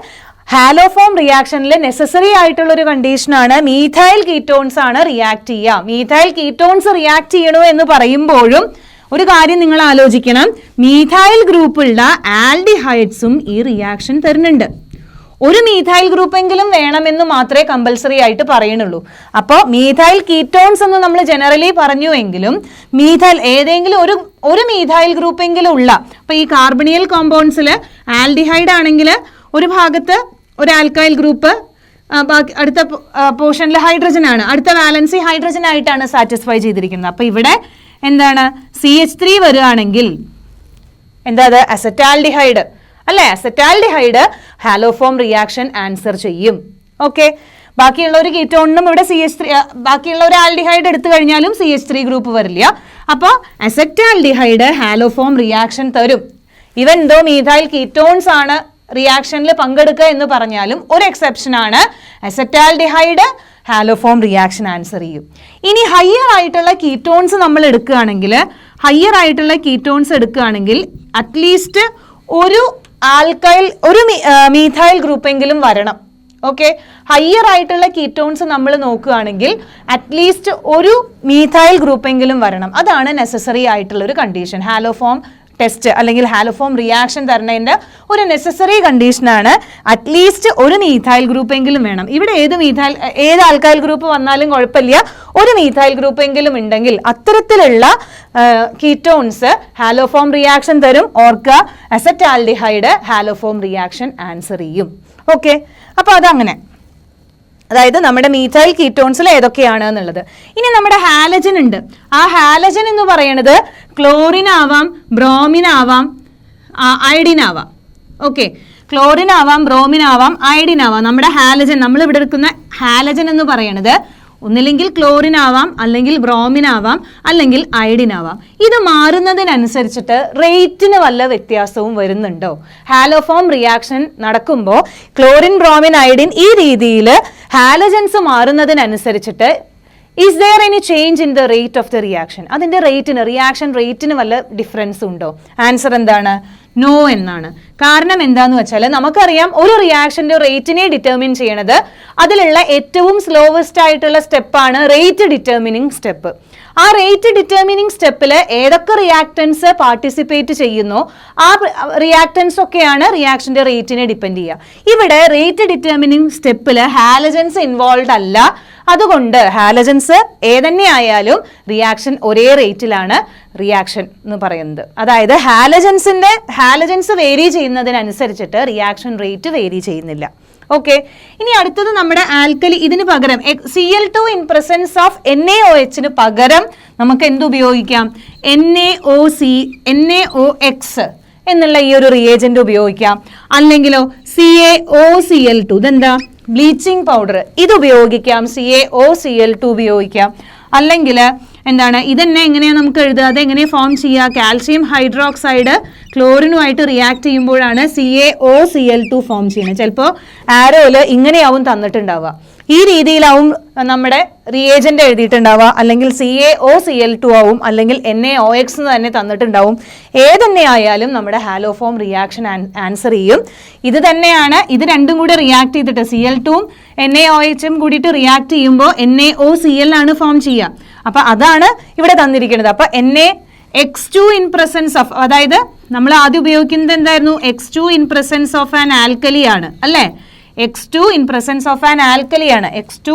ഹാലോഫോം റിയാക്ഷനിൽ നെസസറി ആയിട്ടുള്ള ഒരു കണ്ടീഷനാണ് മീഥൈൽ കീറ്റോൺസ് ആണ് റിയാക്ട് ചെയ്യുക. മീഥൈൽ കീറ്റോൺസ് റിയാക്ട് ചെയ്യണോ എന്ന് പറയുമ്പോഴും ഒരു കാര്യം നിങ്ങൾ ആലോചിക്കണം, മീഥൈൽ ഗ്രൂപ്പുള്ള ആൽഡിഹൈഡ്സും ഈ റിയാക്ഷൻ തരുന്നുണ്ട്. ഒരു മീഥൈൽ ഗ്രൂപ്പെങ്കിലും വേണമെന്ന് മാത്രമേ കമ്പൽസറി ആയിട്ട് പറയുന്നുള്ളൂ. അപ്പോൾ മീഥൈൽ കീറ്റോൺസ് എന്ന് നമ്മൾ ജനറലി പറഞ്ഞുവെങ്കിലും മീഥൈൽ ഏതെങ്കിലും ഒരു മീഥൈൽ ഗ്രൂപ്പെങ്കിലും ഉള്ള, അപ്പോൾ ഈ കാർബണിയൽ കോമ്പൗണ്ട്സിൽ ആൽഡിഹൈഡ് ആണെങ്കിൽ ഒരു ഭാഗത്ത് ഒരു ആൽക്കൈൽ ഗ്രൂപ്പ്, അടുത്ത പോർഷനിൽ ഹൈഡ്രജൻ ആണ്, അടുത്ത വാലൻസി ഹൈഡ്രജൻ ആയിട്ടാണ് സാറ്റിസ്ഫൈ ചെയ്തിരിക്കുന്നത്. അപ്പോൾ ഇവിടെ എന്താണ് CH3 വരികയാണെങ്കിൽ എന്താ അത് അസറ്റാൽഡിഹൈഡ് അല്ലെ? അസറ്റാൽഡിഹൈഡ് ഹാലോഫോം റിയാക്ഷൻ ആൻസർ ചെയ്യും. ഓക്കെ, ബാക്കിയുള്ള ഒരു കീറ്റോണിനും ഇവിടെ CH3, ബാക്കിയുള്ള ഒരു ആൽഡിഹൈഡ് എടുത്തു കഴിഞ്ഞാലും CH3 ഗ്രൂപ്പ് വരില്ല. അപ്പോൾ അസറ്റാൽഡിഹൈഡ് ഹാലോഫോം റിയാക്ഷൻ തരും. ഇവൻ എന്തോ മീഥൈൽ കീറ്റോൺസ് ആണ് റിയാക്ഷനിൽ പങ്കെടുക്കുക എന്ന് പറഞ്ഞാലും ഒരു എക്സെപ്ഷൻ ആണ്, അസറ്റാൽഡിഹൈഡ് ഹാലോഫോം റിയാക്ഷൻ ആൻസർ ചെയ്യും. ഇനി ഹയർ ആയിട്ടുള്ള കീറ്റോൺസ് നമ്മൾ എടുക്കുകയാണെങ്കിൽ അറ്റ്ലീസ്റ്റ് ഒരു ആൽക്കൈൽ ഒരു മീഥൈൽ ഗ്രൂപ്പെങ്കിലും വരണം. ഓക്കെ, ഹയർ ആയിട്ടുള്ള കീറ്റോൺസ് നമ്മൾ നോക്കുകയാണെങ്കിൽ അറ്റ്ലീസ്റ്റ് ഒരു മീഥൈൽ ഗ്രൂപ്പെങ്കിലും വരണം. അതാണ് നെസസറി ആയിട്ടുള്ള ഒരു കണ്ടീഷൻ. ഹാലോഫോം ടെസ്റ്റ് അല്ലെങ്കിൽ ഹാലോഫോം റിയാക്ഷൻ തരുന്നതിൻ്റെ ഒരു നെസസറി കണ്ടീഷനാണ് അറ്റ്ലീസ്റ്റ് ഒരു മീഥൈൽ ഗ്രൂപ്പെങ്കിലും വേണം. ഇവിടെ ഏത് ആൽക്കൈൽ ഗ്രൂപ്പ് വന്നാലും കുഴപ്പമില്ല, ഒരു മീഥൈൽ ഗ്രൂപ്പെങ്കിലും ഉണ്ടെങ്കിൽ അത്തരത്തിലുള്ള കീറ്റോൺസ് ഹാലോഫോം റിയാക്ഷൻ തരും. ഓർക്കുക, അസറ്റാൽഡിഹൈഡ് ഹാലോഫോം റിയാക്ഷൻ ആൻസർ ചെയ്യും. ഓക്കെ, അപ്പോൾ അതങ്ങനെ, അതായത് നമ്മുടെ മീഥൈൽ കീറ്റോൺസിൽ ഏതൊക്കെയാണ് എന്നുള്ളത്. ഇനി നമ്മുടെ ഹാലജൻ ഉണ്ട്. ആ ഹാലജൻ എന്ന് പറയുന്നത് ക്ലോറിൻ ആവാം, ബ്രോമിൻ ആവാം, അയഡിൻ ആവാം. ഓക്കെ, ക്ലോറിൻ ആവാം, ബ്രോമിൻ ആവാം, അയഡിൻ ആവാം. നമ്മുടെ ഹാലജൻ, നമ്മൾ ഇവിടെ എടുക്കുന്ന ഹാലജൻ എന്ന് പറയുന്നത് ഒന്നില്ലെങ്കിൽ ക്ലോറിൻ ആവാം, അല്ലെങ്കിൽ ബ്രോമിൻ ആവാം, അല്ലെങ്കിൽ അയഡിൻ ആവാം. ഇത് മാറുന്നതിനനുസരിച്ചിട്ട് റേറ്റിന് വല്ല വ്യത്യാസവും വരുന്നുണ്ടോ? ഹാലോഫോം റിയാക്ഷൻ നടക്കുമ്പോൾ ക്ലോറിൻ, ബ്രോമിൻ, അയഡിൻ ഈ രീതിയിൽ ഹാലജൻസ് മാറുന്നതിനനുസരിച്ചിട്ട് is there any change in the rate of the reaction? അതിൻ്റെ റിയാക്ഷൻ റേറ്റിന് വല്ല ഡിഫറൻസ് ഉണ്ടോ? ആൻസർ എന്താണ്? നോ എന്നാണ്. കാരണം എന്താന്ന് വെച്ചാൽ നമുക്കറിയാം ഒരു റിയാക്ഷൻ്റെ റേറ്റിനെ ഡിറ്റർമിൻ ചെയ്യണത് അതിലുള്ള ഏറ്റവും സ്ലോവസ്റ്റ് ആയിട്ടുള്ള സ്റ്റെപ്പാണ് റേറ്റ് ഡിറ്റർമിനിങ് സ്റ്റെപ്പ്. ആ റേറ്റ് ഡിറ്റർമിനിങ് സ്റ്റെപ്പിൽ ഏതൊക്കെ റിയാക്ടൻസ് പാർട്ടിസിപ്പേറ്റ് ചെയ്യുന്നോ ആ റിയാക്ടൻസ് ഒക്കെയാണ് റിയാക്ഷൻ്റെ റേറ്റിനെ ഡിപ്പെൻഡ് ചെയ്യുക. ഇവിടെ റേറ്റ് ഡിറ്റർമിനിങ് സ്റ്റെപ്പിൽ ഹാലജൻസ് ഇൻവോൾവ് അല്ല. അതുകൊണ്ട് ഹാലജൻസ് ഏതന്നെ ആയാലും റിയാക്ഷൻ ഒരേ റേറ്റിലാണ് റിയാക്ഷൻ എന്ന് പറയുന്നത്. അതായത് ഹാലജൻസ് വേരി ചെയ്യുന്നതിനനുസരിച്ചിട്ട് റിയാക്ഷൻ റേറ്റ് വേരി ചെയ്യുന്നില്ല. ഓക്കെ, ഇനി അടുത്തത് നമ്മുടെ ആൽക്കലി. ഇതിന് പകരം Cl2 in presence of NaOH പകരം നമുക്ക് എന്ത് ഉപയോഗിക്കാം? NaOX എന്നുള്ള ഈ ഒരു റിയേജന്റ് ഉപയോഗിക്കാം. അല്ലെങ്കിലോ CaOCl2, ഇതെന്താ? ബ്ലീച്ചിങ് പൗഡർ, ഇത് ഉപയോഗിക്കാം. CaOCl2 ഉപയോഗിക്കാം. അല്ലെങ്കിൽ എന്താണ് ഇതെന്നെ എങ്ങനെയാണ് നമുക്ക് എഴുതുക? അതെങ്ങനെ ഫോം ചെയ്യുക? കാൽഷ്യം ഹൈഡ്രോക്സൈഡ് ക്ലോറിനുമായിട്ട് റിയാക്ട് ചെയ്യുമ്പോഴാണ് CaOCl2 ഫോം ചെയ്യുന്നത്. ചിലപ്പോൾ ആരോയില് ഇങ്ങനെയാവും തന്നിട്ടുണ്ടാവുക, ഈ രീതിയിലാവും നമ്മുടെ റിയേജന്റ് എഴുതിയിട്ടുണ്ടാവുക, അല്ലെങ്കിൽ CaOCl2 ആവും, അല്ലെങ്കിൽ NaOX എന്ന് തന്നെ തന്നിട്ടുണ്ടാവും. ഏതെന്നെ ആയാലും നമ്മുടെ ഹാലോഫോം റിയാക്ഷൻ ആൻസർ ചെയ്യും. ഇത് തന്നെയാണ്, ഇത് രണ്ടും കൂടി റിയാക്ട് ചെയ്തിട്ട് Cl2ഉം NaOHും കൂടിയിട്ട് റിയാക്ട് ചെയ്യുമ്പോൾ NaOCl ആണ് ഫോം ചെയ്യുക. അപ്പൊ അതാണ് ഇവിടെ തന്നിരിക്കുന്നത്. അപ്പൊ NaX2 ഇൻ പ്രസൻസ് ഓഫ്, അതായത് നമ്മൾ ആദ്യം ഉപയോഗിക്കുന്നത് എന്തായിരുന്നു? X2 in presence of an alkali ആണ് അല്ലേ? X2 in presence of an alkali ആണ്. X2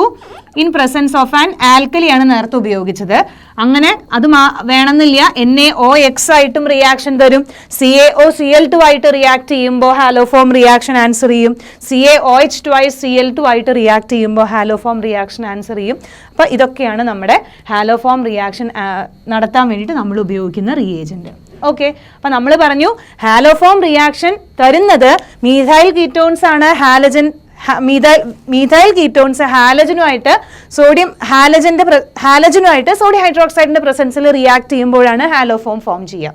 in presence of an alkali ആണ് നേരത്തെ ഉപയോഗിച്ചത്. അങ്ങനെ അത് വേണമെന്നില്ല. NaOX ആയിട്ടും റിയാക്ഷൻ തരും. CaOCl2 ആയിട്ട് റിയാക്ട് ചെയ്യുമ്പോൾ ഹാലോഫോം റിയാക്ഷൻ ആൻസർ ചെയ്യും. CaOH twice Cl2 ആയിട്ട് റിയാക്ട് ചെയ്യുമ്പോൾ ഹാലോഫോം റിയാക്ഷൻ ആൻസർ ചെയ്യും. അപ്പോൾ ഇതൊക്കെയാണ് നമ്മുടെ ഹാലോഫോം റിയാക്ഷൻ നടത്താൻ വേണ്ടിയിട്ട് നമ്മൾ ഉപയോഗിക്കുന്ന റിയേജൻറ്റ്. ഓക്കെ, അപ്പം നമ്മൾ പറഞ്ഞു ഹാലോഫോം റിയാക്ഷൻ തരുന്നത് മീഥൈൽ കീറ്റോൺസ് ആണ്. മീഥൈൽ കീറ്റോൺസ് ഹാലജനുമായിട്ട് സോഡിയം ഹൈഡ്രോക്സൈഡിന്റെ പ്രസൻസിൽ റിയാക്ട് ചെയ്യുമ്പോഴാണ് ഹാലോഫോം ഫോം ചെയ്യുക.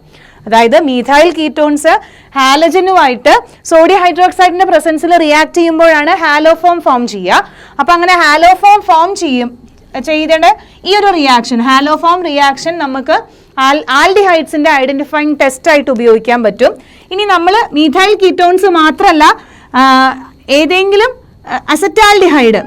അതായത് മീഥൈൽ കീറ്റോൺസ് ഹാലജനുമായിട്ട് സോഡിയം ഹൈഡ്രോക്സൈഡിന്റെ പ്രസൻസിൽ റിയാക്ട് ചെയ്യുമ്പോഴാണ് ഹാലോഫോം ഫോം ചെയ്യുക. അപ്പം അങ്ങനെ ഹാലോഫോം ഫോം ചെയ്തേണ്ട ഈ ഒരു റിയാക്ഷൻ, ഹാലോഫോം റിയാക്ഷൻ നമുക്ക് ആൽഡിഹൈഡ്സിന്റെ ഐഡന്റിഫൈങ് ടെസ്റ്റ് ആയിട്ട് ഉപയോഗിക്കാൻ പറ്റും. ഇനി നമ്മൾ മീഥൈൽ കീറ്റോൺസ് മാത്രമല്ല, ഏതെങ്കിലും അസറ്റാൽഡിഹൈഡ്,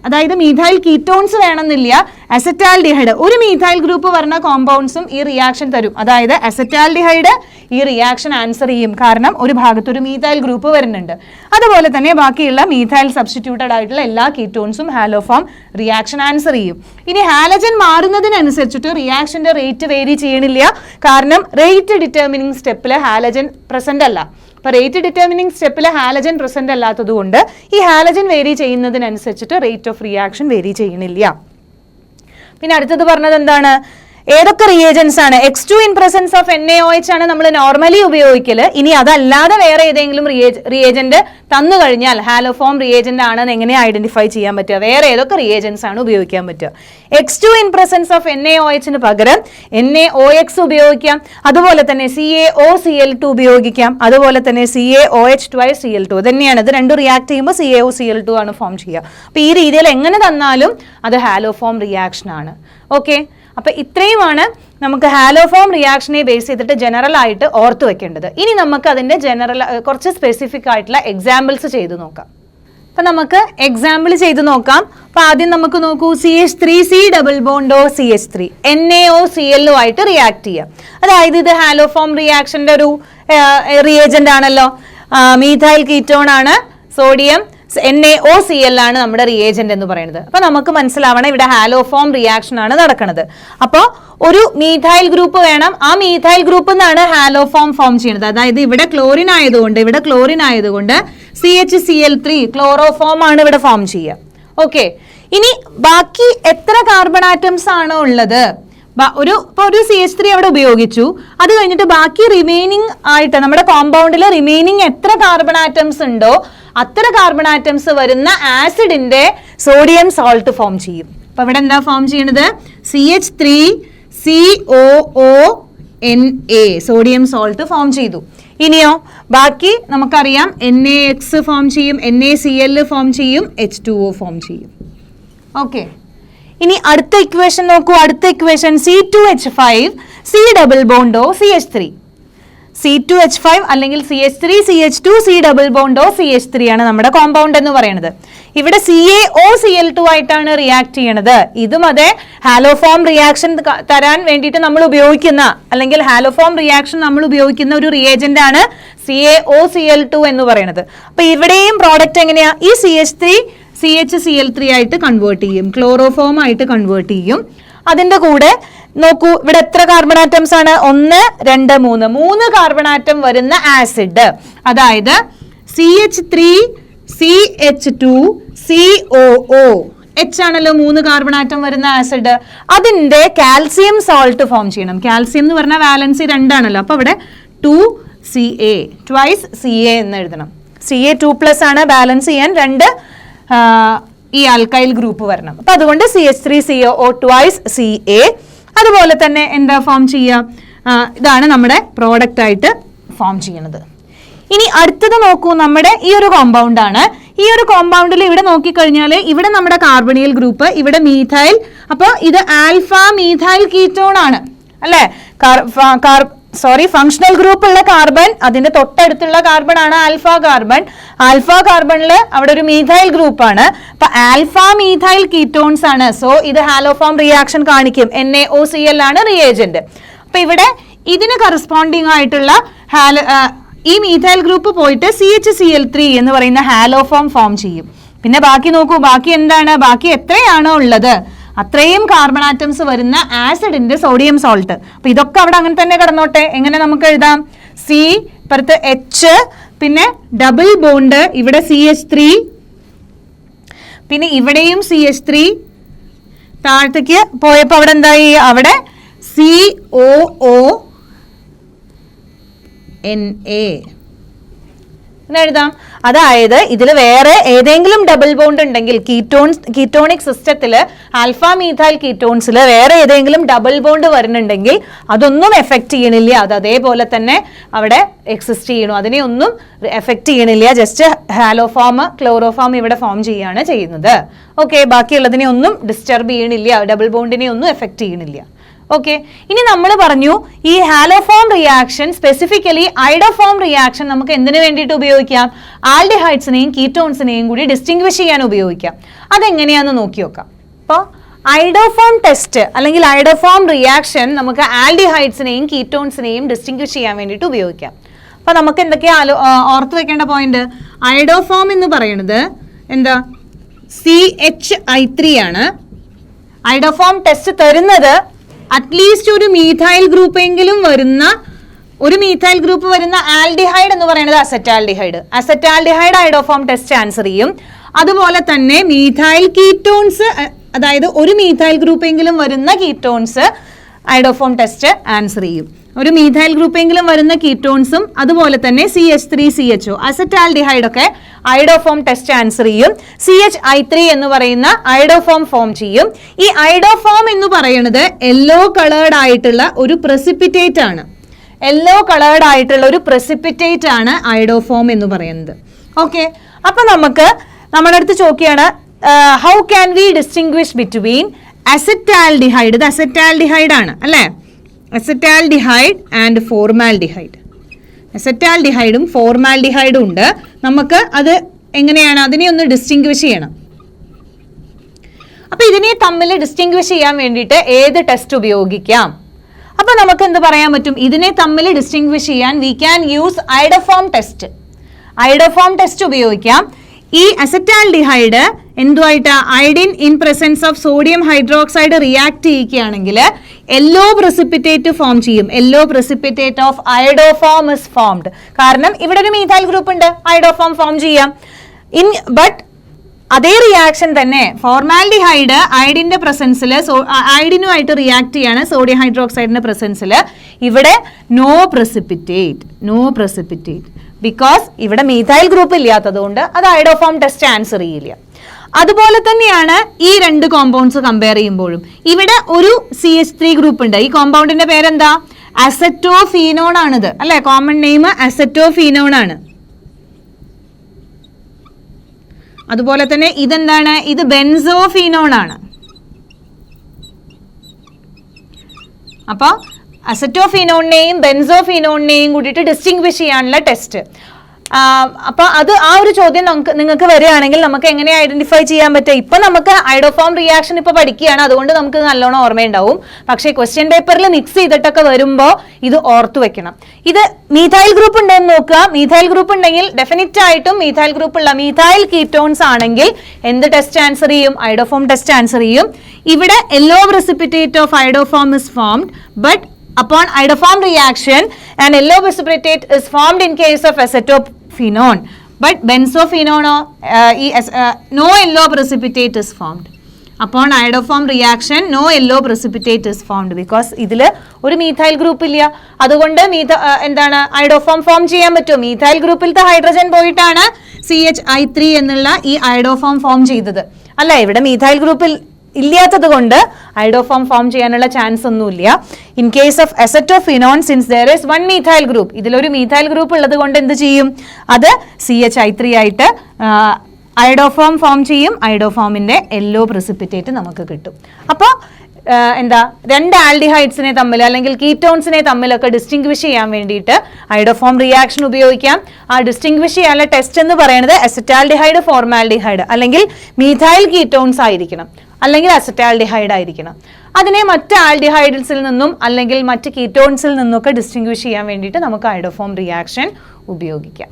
അതായത് മീഥൈൽ കീറ്റോൺസ് വേണമെന്നില്ല, അസറ്റാൽഡിഹൈഡ്, ഒരു മീഥൈൽ ഗ്രൂപ്പ് വരുന്ന കോമ്പൗണ്ട്സും ഈ റിയാക്ഷൻ തരും. അതായത് അസറ്റാൽഡിഹൈഡ് ഈ റിയാക്ഷൻ ആൻസർ ചെയ്യും, കാരണം ഒരു ഭാഗത്ത് ഒരു മീഥൈൽ ഗ്രൂപ്പ് വരുന്നുണ്ട്. അതുപോലെ തന്നെ ബാക്കിയുള്ള മീഥൈൽ സബ്സ്റ്റിറ്റ്യൂട്ടഡ് ആയിട്ടുള്ള എല്ലാ കീറ്റോൺസും ഹാലോഫോം റിയാക്ഷൻ ആൻസർ ചെയ്യും. ഇനി ഹാലജൻ മാറുന്നതിനനുസരിച്ചിട്ട് റിയാക്ഷന്റെ റേറ്റ് വേരി ചെയ്യണില്ല, കാരണം റേറ്റ് ഡിറ്റർമിനിങ് സ്റ്റെപ്പിൽ ഹാലജൻ പ്രസന്റ് അല്ല. അപ്പോൾ റേറ്റ് ഡിറ്റർമിനിങ് സ്റ്റെപ്പിൽ ഹാലജൻ പ്രസന്റ് അല്ലാത്തത് കൊണ്ട് ഈ ഹാലജൻ വേരി ചെയ്യുന്നതിനനുസരിച്ചിട്ട് റേറ്റ് ഓഫ് റിയാക്ഷൻ വേരി ചെയ്യണില്ല. പിന്നെ അടുത്തത് പറഞ്ഞത് എന്താണ്, ഏതൊക്കെ റിയേജൻസ് ആണ്? X2 in presence of NaOH ആണ് നമ്മൾ നോർമലി ഉപയോഗിക്കല്. ഇനി അതല്ലാതെ വേറെ ഏതെങ്കിലും റിയേജന്റ് തന്നു കഴിഞ്ഞാൽ ഹാലോഫോം റിയേജന്റ് ആണെന്ന് എങ്ങനെ ഐഡന്റിഫൈ ചെയ്യാൻ പറ്റുക? വേറെ ഏതൊക്കെ റിയേജൻസ് ആണ് ഉപയോഗിക്കാൻ പറ്റുക? X2 in presence of NaOH പകരം NaOX ഉപയോഗിക്കാം. അതുപോലെ തന്നെ CaOCl2 ഉപയോഗിക്കാം. അതുപോലെ തന്നെ CaOH twice Cl2 തന്നെയാണ്. ഇത് രണ്ടും റിയാക്ട് ചെയ്യുമ്പോൾ CaOCl2 ആണ് ഫോം ചെയ്യുക. അപ്പോൾ ഈ രീതിയിൽ എങ്ങനെ തന്നാലും അത് ഹാലോഫോം റിയാക്ഷൻ ആണ്. ഓക്കെ, അപ്പോൾ ഇത്രയുമാണ് നമുക്ക് ഹാലോഫോം റിയാക്ഷനെ ബേസ് ചെയ്തിട്ട് ജനറൽ ആയിട്ട് ഓർത്ത് വെക്കേണ്ടത്. ഇനി നമുക്ക് അതിൻ്റെ കുറച്ച് സ്പെസിഫിക് ആയിട്ടുള്ള എക്സാമ്പിൾസ് ചെയ്ത് നോക്കാം. അപ്പം നമുക്ക് എക്സാമ്പിൾ ചെയ്ത് നോക്കാം. അപ്പം ആദ്യം നമുക്ക് നോക്കൂ, CH3C ഡബിൾ ബോണ്ടോ CH3 NaOCl ആയിട്ട് റിയാക്ട് ചെയ്യാം. അതായത് ഇത് ഹാലോഫോം റിയാക്ഷൻ്റെ ഒരു റിയേജന്റ് ആണല്ലോ. മീഥൈൽ കീറ്റോൺ ആണ്, സോഡിയം NaOCl ആണ് നമ്മുടെ റിയേജന്റ് എന്ന് പറയുന്നത്. അപ്പൊ നമുക്ക് മനസ്സിലാവണം ഇവിടെ ഹാലോഫോം റിയാക്ഷൻ ആണ് നടക്കുന്നത്. അപ്പോൾ ഒരു മീഥൈൽ ഗ്രൂപ്പ് വേണം, ആ മീഥൈൽ ഗ്രൂപ്പിൽ നിന്നാണ് ഹാലോഫോം ഫോം ചെയ്യുന്നത്. അതായത് ഇവിടെ ക്ലോറിൻ ആയതുകൊണ്ട് CHCl3 ക്ലോറോഫോം ആണ് ഇവിടെ ഫോം ചെയ്യുക. ഓക്കെ, ഇനി ബാക്കി എത്ര കാർബൺ ആറ്റംസ് ആണോ ഉള്ളത്, ഒരു CH3 അവിടെ ഉപയോഗിച്ചു, അത് കഴിഞ്ഞിട്ട് ബാക്കി റിമൈനിങ് ആയിട്ട് നമ്മുടെ കോമ്പൗണ്ടിൽ റിമൈനിങ് എത്ര കാർബൺ ആറ്റംസ് ഉണ്ടോ അത്ര കാർബൺ ആറ്റംസ് വരുന്ന ആസിഡിന്റെ സോഡിയം സോൾട്ട് ഫോം ചെയ്യും. അപ്പൊ ഇവിടെ എന്താ ഫോം ചെയ്യുന്നത്? CH3COONA സോഡിയം സോൾട്ട് ഫോം ചെയ്തു. ഇനിയോ ബാക്കി നമുക്കറിയാം NaX ഫോം ചെയ്യും, NaCl ഫോം ചെയ്യും, H2O ഫോം ചെയ്യും. ഓക്കെ, ഇനി അടുത്ത ഇക്വേഷൻ നോക്കൂ. അടുത്ത equation C2H5 C double ബോണ്ടോ CH3. C2H5 അല്ലെങ്കിൽ CH3CH2 C ഡബിൾ ബോണ്ടോ CH3 ആണ് നമ്മുടെ കോമ്പൗണ്ട് എന്ന് പറയുന്നത്. ഇവിടെ CaOCl2 ആയിട്ടാണ് റിയാക്ട് ചെയ്യണത്. ഇതും അതെ ഹാലോഫോം റിയാക്ഷൻ തരാൻ വേണ്ടിയിട്ട് നമ്മൾ ഉപയോഗിക്കുന്ന, അല്ലെങ്കിൽ ഹാലോഫോം റിയാക്ഷൻ നമ്മൾ ഉപയോഗിക്കുന്ന ഒരു റിയേജന്റ് ആണ് CaOCl2 എന്ന് പറയുന്നത്. അപ്പൊ ഇവിടെയും പ്രോഡക്റ്റ് എങ്ങനെയാ? ഈ CH3 CHCl3 ആയിട്ട് കൺവേർട്ട് ചെയ്യും, ക്ലോറോഫോം ആയിട്ട് കൺവേർട്ട് ചെയ്യും. അതിന്റെ കൂടെ നോക്കൂ, ഇവിടെ എത്ര കാർബൺ ആറ്റംസ് ആണ്? 1 2 3 കാർബൺ ആറ്റം വരുന്ന ആസിഡ്, അതായത് CH3CH2COO H ആണല്ലോ 3 കാർബൺ ആറ്റം വരുന്ന ആസിഡ്. അതിന്റെ കാൽസ്യം സോൾട്ട് ഫോം ചെയ്യണം. കാൽസ്യം എന്ന് പറഞ്ഞാൽ വാലൻസി 2 ആണല്ലോ. അപ്പൊ ഇവിടെ 2Ca twice Ca എന്ന് എഴുതണം. Ca2+ ആണ്, ബാലൻസ് ചെയ്യാൻ 2 ഈ ആൽക്കൈൽ ഗ്രൂപ്പ് വരണം. അപ്പൊ അതുകൊണ്ട് CH3COO twice Ca. അതുപോലെ തന്നെ എന്താ ഫോം ചെയ്യുക? ഇതാണ് നമ്മുടെ പ്രോഡക്റ്റ് ആയിട്ട് ഫോം ചെയ്യുന്നത്. ഇനി അടുത്തത് നോക്കൂ, നമ്മുടെ ഈ ഒരു കോമ്പൗണ്ട് ആണ്. ഈ ഒരു കോമ്പൗണ്ടിൽ ഇവിടെ നോക്കിക്കഴിഞ്ഞാൽ ഇവിടെ നമ്മുടെ കാർബണിയൽ ഗ്രൂപ്പ്, ഇവിടെ മീഥൈൽ. അപ്പോൾ ഇത് ആൽഫ മീഥൈൽ കീറ്റോൺ ആണ് അല്ലേ? ഫങ്ഷണൽ ഗ്രൂപ്പ് ഉള്ള കാർബൺ, അതിന്റെ തൊട്ടടുത്തുള്ള കാർബൺ ആണ് ആൽഫ കാർബൺ. ആൽഫ കാർബണിൽ അവിടെ ഒരു മീഥൈൽ ഗ്രൂപ്പ് ആണ്. അപ്പൊ ആൽഫ മീഥൈൽ കീറ്റോൺസ് ആണ്. സോ ഇത് ഹാലോഫോം റിയാക്ഷൻ കാണിക്കും. NaOCl ആണ് റിയേജന്റ്. അപ്പൊ ഇവിടെ ഇതിന് കറസ്പോണ്ടിങ് ആയിട്ടുള്ള ഈ മീഥൈൽ ഗ്രൂപ്പ് പോയിട്ട് CHCl3 എന്ന് പറയുന്ന ഹാലോഫോം ഫോം ചെയ്യും. പിന്നെ ബാക്കി നോക്കൂ, ബാക്കി എന്താണ്? ബാക്കി എത്രയാണോ ഉള്ളത് അത്രയും കാർബൺ ആറ്റംസ് വരുന്ന ആസിഡിന്റെ സോഡിയം സോൾട്ട്. അപ്പൊ ഇതൊക്കെ അവിടെ അങ്ങനെ തന്നെ കിടന്നോട്ടെ. എങ്ങനെ നമുക്ക് എഴുതാം? C പുറത്ത് H, പിന്നെ ഡബിൾ ബോണ്ട് ഇവിടെ CH3, പിന്നെ ഇവിടെയും CH3, താഴത്തേക്ക് പോയപ്പോ അവിടെ എന്തായി? അവിടെ COONA എന്ന് എഴുതാം. അതായത് ഇതിൽ വേറെ ഏതെങ്കിലും ഡബിൾ ബോണ്ട് ഉണ്ടെങ്കിൽ കീറ്റോണിക് സിസ്റ്റത്തിൽ ആൽഫ മീഥൈൽ കീറ്റോൺസിൽ വേറെ ഏതെങ്കിലും ഡബിൾ ബോണ്ട് വരുന്നുണ്ടെങ്കിൽ അതൊന്നും എഫക്റ്റ് ചെയ്യണില്ല. അത് അതേപോലെ തന്നെ അവിടെ എക്സിസ്റ്റ് ചെയ്യണു. അതിനെ ഒന്നും എഫക്റ്റ് ചെയ്യണില്ല. ജസ്റ്റ് ഹാലോഫോം ക്ലോറോഫോം ഇവിടെ ഫോം ചെയ്യാണ് ചെയ്യുന്നത്. ഓക്കെ, ബാക്കിയുള്ളതിനെ ഒന്നും ഡിസ്റ്റർബ് ചെയ്യണില്ല, ഡബിൾ ബോണ്ടിനെ ഒന്നും എഫക്റ്റ് ചെയ്യണില്ല. ഓക്കെ, ഇനി നമ്മൾ പറഞ്ഞു ഈ ഹാലോഫോം റിയാക്ഷൻ, സ്പെസിഫിക്കലി ഐഡോഫോം റിയാക്ഷൻ നമുക്ക് എന്തിനു വേണ്ടിയിട്ട് ഉപയോഗിക്കാം? ആൽഡിഹൈഡ്സിനെയും കീറ്റോൺസിനെയും കൂടി ഡിസ്റ്റിംഗ്വിഷ് ചെയ്യാൻ ഉപയോഗിക്കാം. അതെങ്ങനെയാന്ന് നോക്കി നോക്കാം. അപ്പോൾ ഐഡോഫോം ടെസ്റ്റ് അല്ലെങ്കിൽ ഐഡോഫോം റിയാക്ഷൻ നമുക്ക് ആൽഡിഹൈഡ്സിനെയും കീറ്റോൺസിനെയും ഡിസ്റ്റിംഗ്വിഷ് ചെയ്യാൻ വേണ്ടിയിട്ട് ഉപയോഗിക്കാം. അപ്പൊ നമുക്ക് എന്തൊക്കെയാ ഓർത്ത് വെക്കേണ്ട പോയിന്റ്? ഐഡോഫോം എന്ന് പറയുന്നത് എന്താ? CHI3 ആണ്. ഐഡോഫോം ടെസ്റ്റ് തരുന്നത് അറ്റ്ലീസ്റ്റ് ഒരു മീഥൈൽ ഗ്രൂപ്പ് എങ്കിലും വരുന്ന ആൽഡിഹൈഡ് എന്ന് പറയുന്നത് അസറ്റാൽഡിഹൈഡ് ഐഡോഫോം ടെസ്റ്റ് ആൻസർ ചെയ്യും. അതുപോലെ തന്നെ മീഥൈൽ കീറ്റോൺസ്, അതായത് ഒരു മീഥൈൽ ഗ്രൂപ്പ് എങ്കിലും വരുന്ന കീറ്റോൺസ് ഐഡോഫോം ടെസ്റ്റ് ആൻസർ ചെയ്യും. ഒരു മീഥൈൽ ഗ്രൂപ്പ് എങ്കിലും വരുന്ന കീറ്റോൺസും അതുപോലെ തന്നെ CH3CHO അസറ്റാൽഡിഹൈഡ് ഒക്കെ ഐഡോഫോം ടെസ്റ്റ് ആൻസർ ചെയ്യും. CHI3 എന്ന് പറയുന്ന ഐഡോഫോം ഫോം ചെയ്യും. ഈ ഐഡോഫോം എന്ന് പറയുന്നത് യെല്ലോ കളേർഡ് ആയിട്ടുള്ള ഒരു പ്രസിപ്പിറ്റേറ്റ് ആണ്. ഐഡോഫോം എന്ന് പറയുന്നത്. ഓക്കെ, അപ്പൊ നമുക്ക് നമ്മുടെ അടുത്ത് ചോദിക്കുകയാണ്, how can we distinguish between acetaldehyde, ഇത് അസറ്റാൽഡിഹൈഡ് ആണ് അല്ലേ, അസറ്റാൽഡിഹൈഡ് ആൻഡ് ഫോർമാൽഡിഹൈഡ്. അസറ്റാൽഡിഹൈഡും ഫോർമാൽഡിഹൈഡും ഉണ്ട്. നമുക്ക് അത് എങ്ങനെയാണ്? അതിനെ ഒന്ന് ഡിസ്റ്റിംഗ്വിഷ് ചെയ്യണം. അപ്പൊ ഇതിനെ തമ്മിൽ ഡിസ്റ്റിംഗ്വിഷ് ചെയ്യാൻ വേണ്ടിയിട്ട് ഏത് ടെസ്റ്റ് ഉപയോഗിക്കാം? അപ്പൊ നമുക്ക് എന്ത് പറയാൻ പറ്റും? ഇതിനെ തമ്മിൽ ഡിസ്റ്റിംഗ്വിഷ് ചെയ്യാൻ we can use iodoform test ഉപയോഗിക്കാം. ഈ അസറ്റാൽഡിഹൈഡ് എന്തുമായിട്ട് iodine in presence of sodium hydroxide react ചെയ്യിക്കുകയാണെങ്കിൽ യെല്ലോ പ്രസിപ്പിറ്റേറ്റ് ഫോം ചെയ്യും. Yellow precipitate of iodoform is formed. കാരണം ഇവിടെ ഒരു മീഥൈൽ ഗ്രൂപ്പ് ഉണ്ട്, ഐഡോഫോം ഫോം ചെയ്യാം. ബട്ട് അതേ റിയാക്ഷൻ തന്നെ ഫോർമാൽഡിഹൈഡ് അയഡിന്റെ പ്രസൻസിൽ അയഡിനുമായിട്ട് റിയാക്ട് ചെയ്യാണ് സോഡിയം ഹൈഡ്രോക്സൈഡിന്റെ പ്രസൻസിൽ. ഇവിടെ നോ പ്രസിപ്പിറ്റേറ്റ് ബിക്കോസ് ഇവിടെ മീഥൈൽ ഗ്രൂപ്പ് ഇല്ലാത്തത് കൊണ്ട് അത് ഐഡോഫോം ടെസ്റ്റ് ആൻസർ ചെയ്യില്ല. അതുപോലെ തന്നെയാണ് ഈ രണ്ട് കോമ്പൗണ്ട്സ് കമ്പയർ ചെയ്യുമ്പോഴും. ഇവിടെ ഒരു CH3 ഗ്രൂപ്പ് ഉണ്ട്. ഈ കോമ്പൗണ്ടിന്റെ പേരെന്താ? അസറ്റോഫീനോൺ ആണിത് അല്ലെ, കോമൺ നെയിം അസറ്റോഫീനോൺ ആണ്. അതുപോലെ തന്നെ ഇതെന്താണ്? ഇത് ബെൻസോഫീനോൺ ആണ്. അപ്പൊ അസറ്റോഫീനോണിനെയും ബെൻസോഫീനോണിനെയും കൂടിയിട്ട് ഡിസ്റ്റിംഗ്വിഷ് ചെയ്യാനുള്ള ടെസ്റ്റ്. അപ്പൊ അത് ആ ഒരു ചോദ്യം നിങ്ങൾക്ക് വരികയാണെങ്കിൽ നമുക്ക് എങ്ങനെ ഐഡന്റിഫൈ ചെയ്യാൻ പറ്റുക? ഇപ്പൊ നമുക്ക് ഐഡോഫോം റിയാക്ഷൻ ഇപ്പൊ പഠിക്കുകയാണ്, അതുകൊണ്ട് നമുക്ക് നല്ലോണം ഓർമ്മയുണ്ടാവും. പക്ഷേ ക്വസ്റ്റ്യൻ പേപ്പറിൽ മിക്സ് ചെയ്തിട്ടൊക്കെ വരുമ്പോൾ ഇത് ഓർത്തു വെക്കണം. ഇത് മീഥൈൽ ഗ്രൂപ്പ് ഉണ്ടെന്ന് നോക്കുക. മീഥൈൽ ഗ്രൂപ്പ് ഉണ്ടെങ്കിൽ ഡെഫിനറ്റ് ആയിട്ടും മീഥൈൽ ഗ്രൂപ്പ് ഉള്ള മീഥൈൽ കീറ്റോൺസ് ആണെങ്കിൽ എന്ത് ടെസ്റ്റ് ആൻസർ ചെയ്യും? ഐഡോഫോം ടെസ്റ്റ് ആൻസർ ചെയ്യും. ഇവിടെ yellow precipitate of iodoform is formed, but upon iodoform reaction an yellow precipitate is formed in case of acetophenone, but benzophenone no yellow precipitate is formed. Upon iodoform reaction no yellow precipitate is formed because ഇതില് ഒരു methyl group ഇല്ല. അതുകൊണ്ട് എന്താണ് ഐഡോഫോം form ചെയ്യാൻ പറ്റും. Methyl ഗ്രൂപ്പിലത്തെ hydrogen പോയിട്ടാണ് CHI3 എന്നുള്ള ഈ ഐഡോഫോം ഫോം ചെയ്തത് അല്ല. ഇവിടെ മീഥൈൽ ഗ്രൂപ്പിൽ ഇല്ലാത്തത് കൊണ്ട് ഐഡോഫോം ഫോം ചെയ്യാനുള്ള ചാൻസ് ഒന്നുമില്ല. In case of acetophenone since there is one methyl group, ഇതിലൊരു മീഥൈൽ ഗ്രൂപ്പ് ഉള്ളത് കൊണ്ട് എന്ത് ചെയ്യും? അത് CHI3 ആയിട്ട് ഐഡോഫോം ഫോം ചെയ്യും. ഐഡോഫോമിന്റെ യെല്ലോ precipitate നമുക്ക് കിട്ടും. അപ്പോൾ എന്താ രണ്ട് ആൽഡിഹൈഡ്സിനെ തമ്മിൽ അല്ലെങ്കിൽ കീറ്റോൺസിനെ തമ്മിലൊക്കെ ഡിസ്റ്റിംഗ്വിഷ് ചെയ്യാൻ വേണ്ടിയിട്ട് ഐഡോഫോം റിയാക്ഷൻ ഉപയോഗിക്കാം. ആ ഡിസ്റ്റിംഗ്വിഷ് ചെയ്യാനുള്ള ടെസ്റ്റ് എന്ന് പറയുന്നത് അസറ്റാൽഡിഹൈഡ് ഫോർമാൽഡിഹൈഡ് അല്ലെങ്കിൽ മീഥൈൽ കീറ്റോൺസ് ആയിരിക്കണം. അല്ലെങ്കിൽ അസറ്റാൽഡിഹൈഡ് ആയിരിക്കണം. അതിനെ മറ്റ് ആൽഡിഹൈഡ്സിൽ നിന്നും അല്ലെങ്കിൽ മറ്റ് കീറ്റോൺസിൽ നിന്നൊക്കെ ഡിസ്റ്റിങ്വിഷ് ചെയ്യാൻ വേണ്ടിയിട്ട് നമുക്ക് ഐഡോഫോം റിയാക്ഷൻ ഉപയോഗിക്കാം.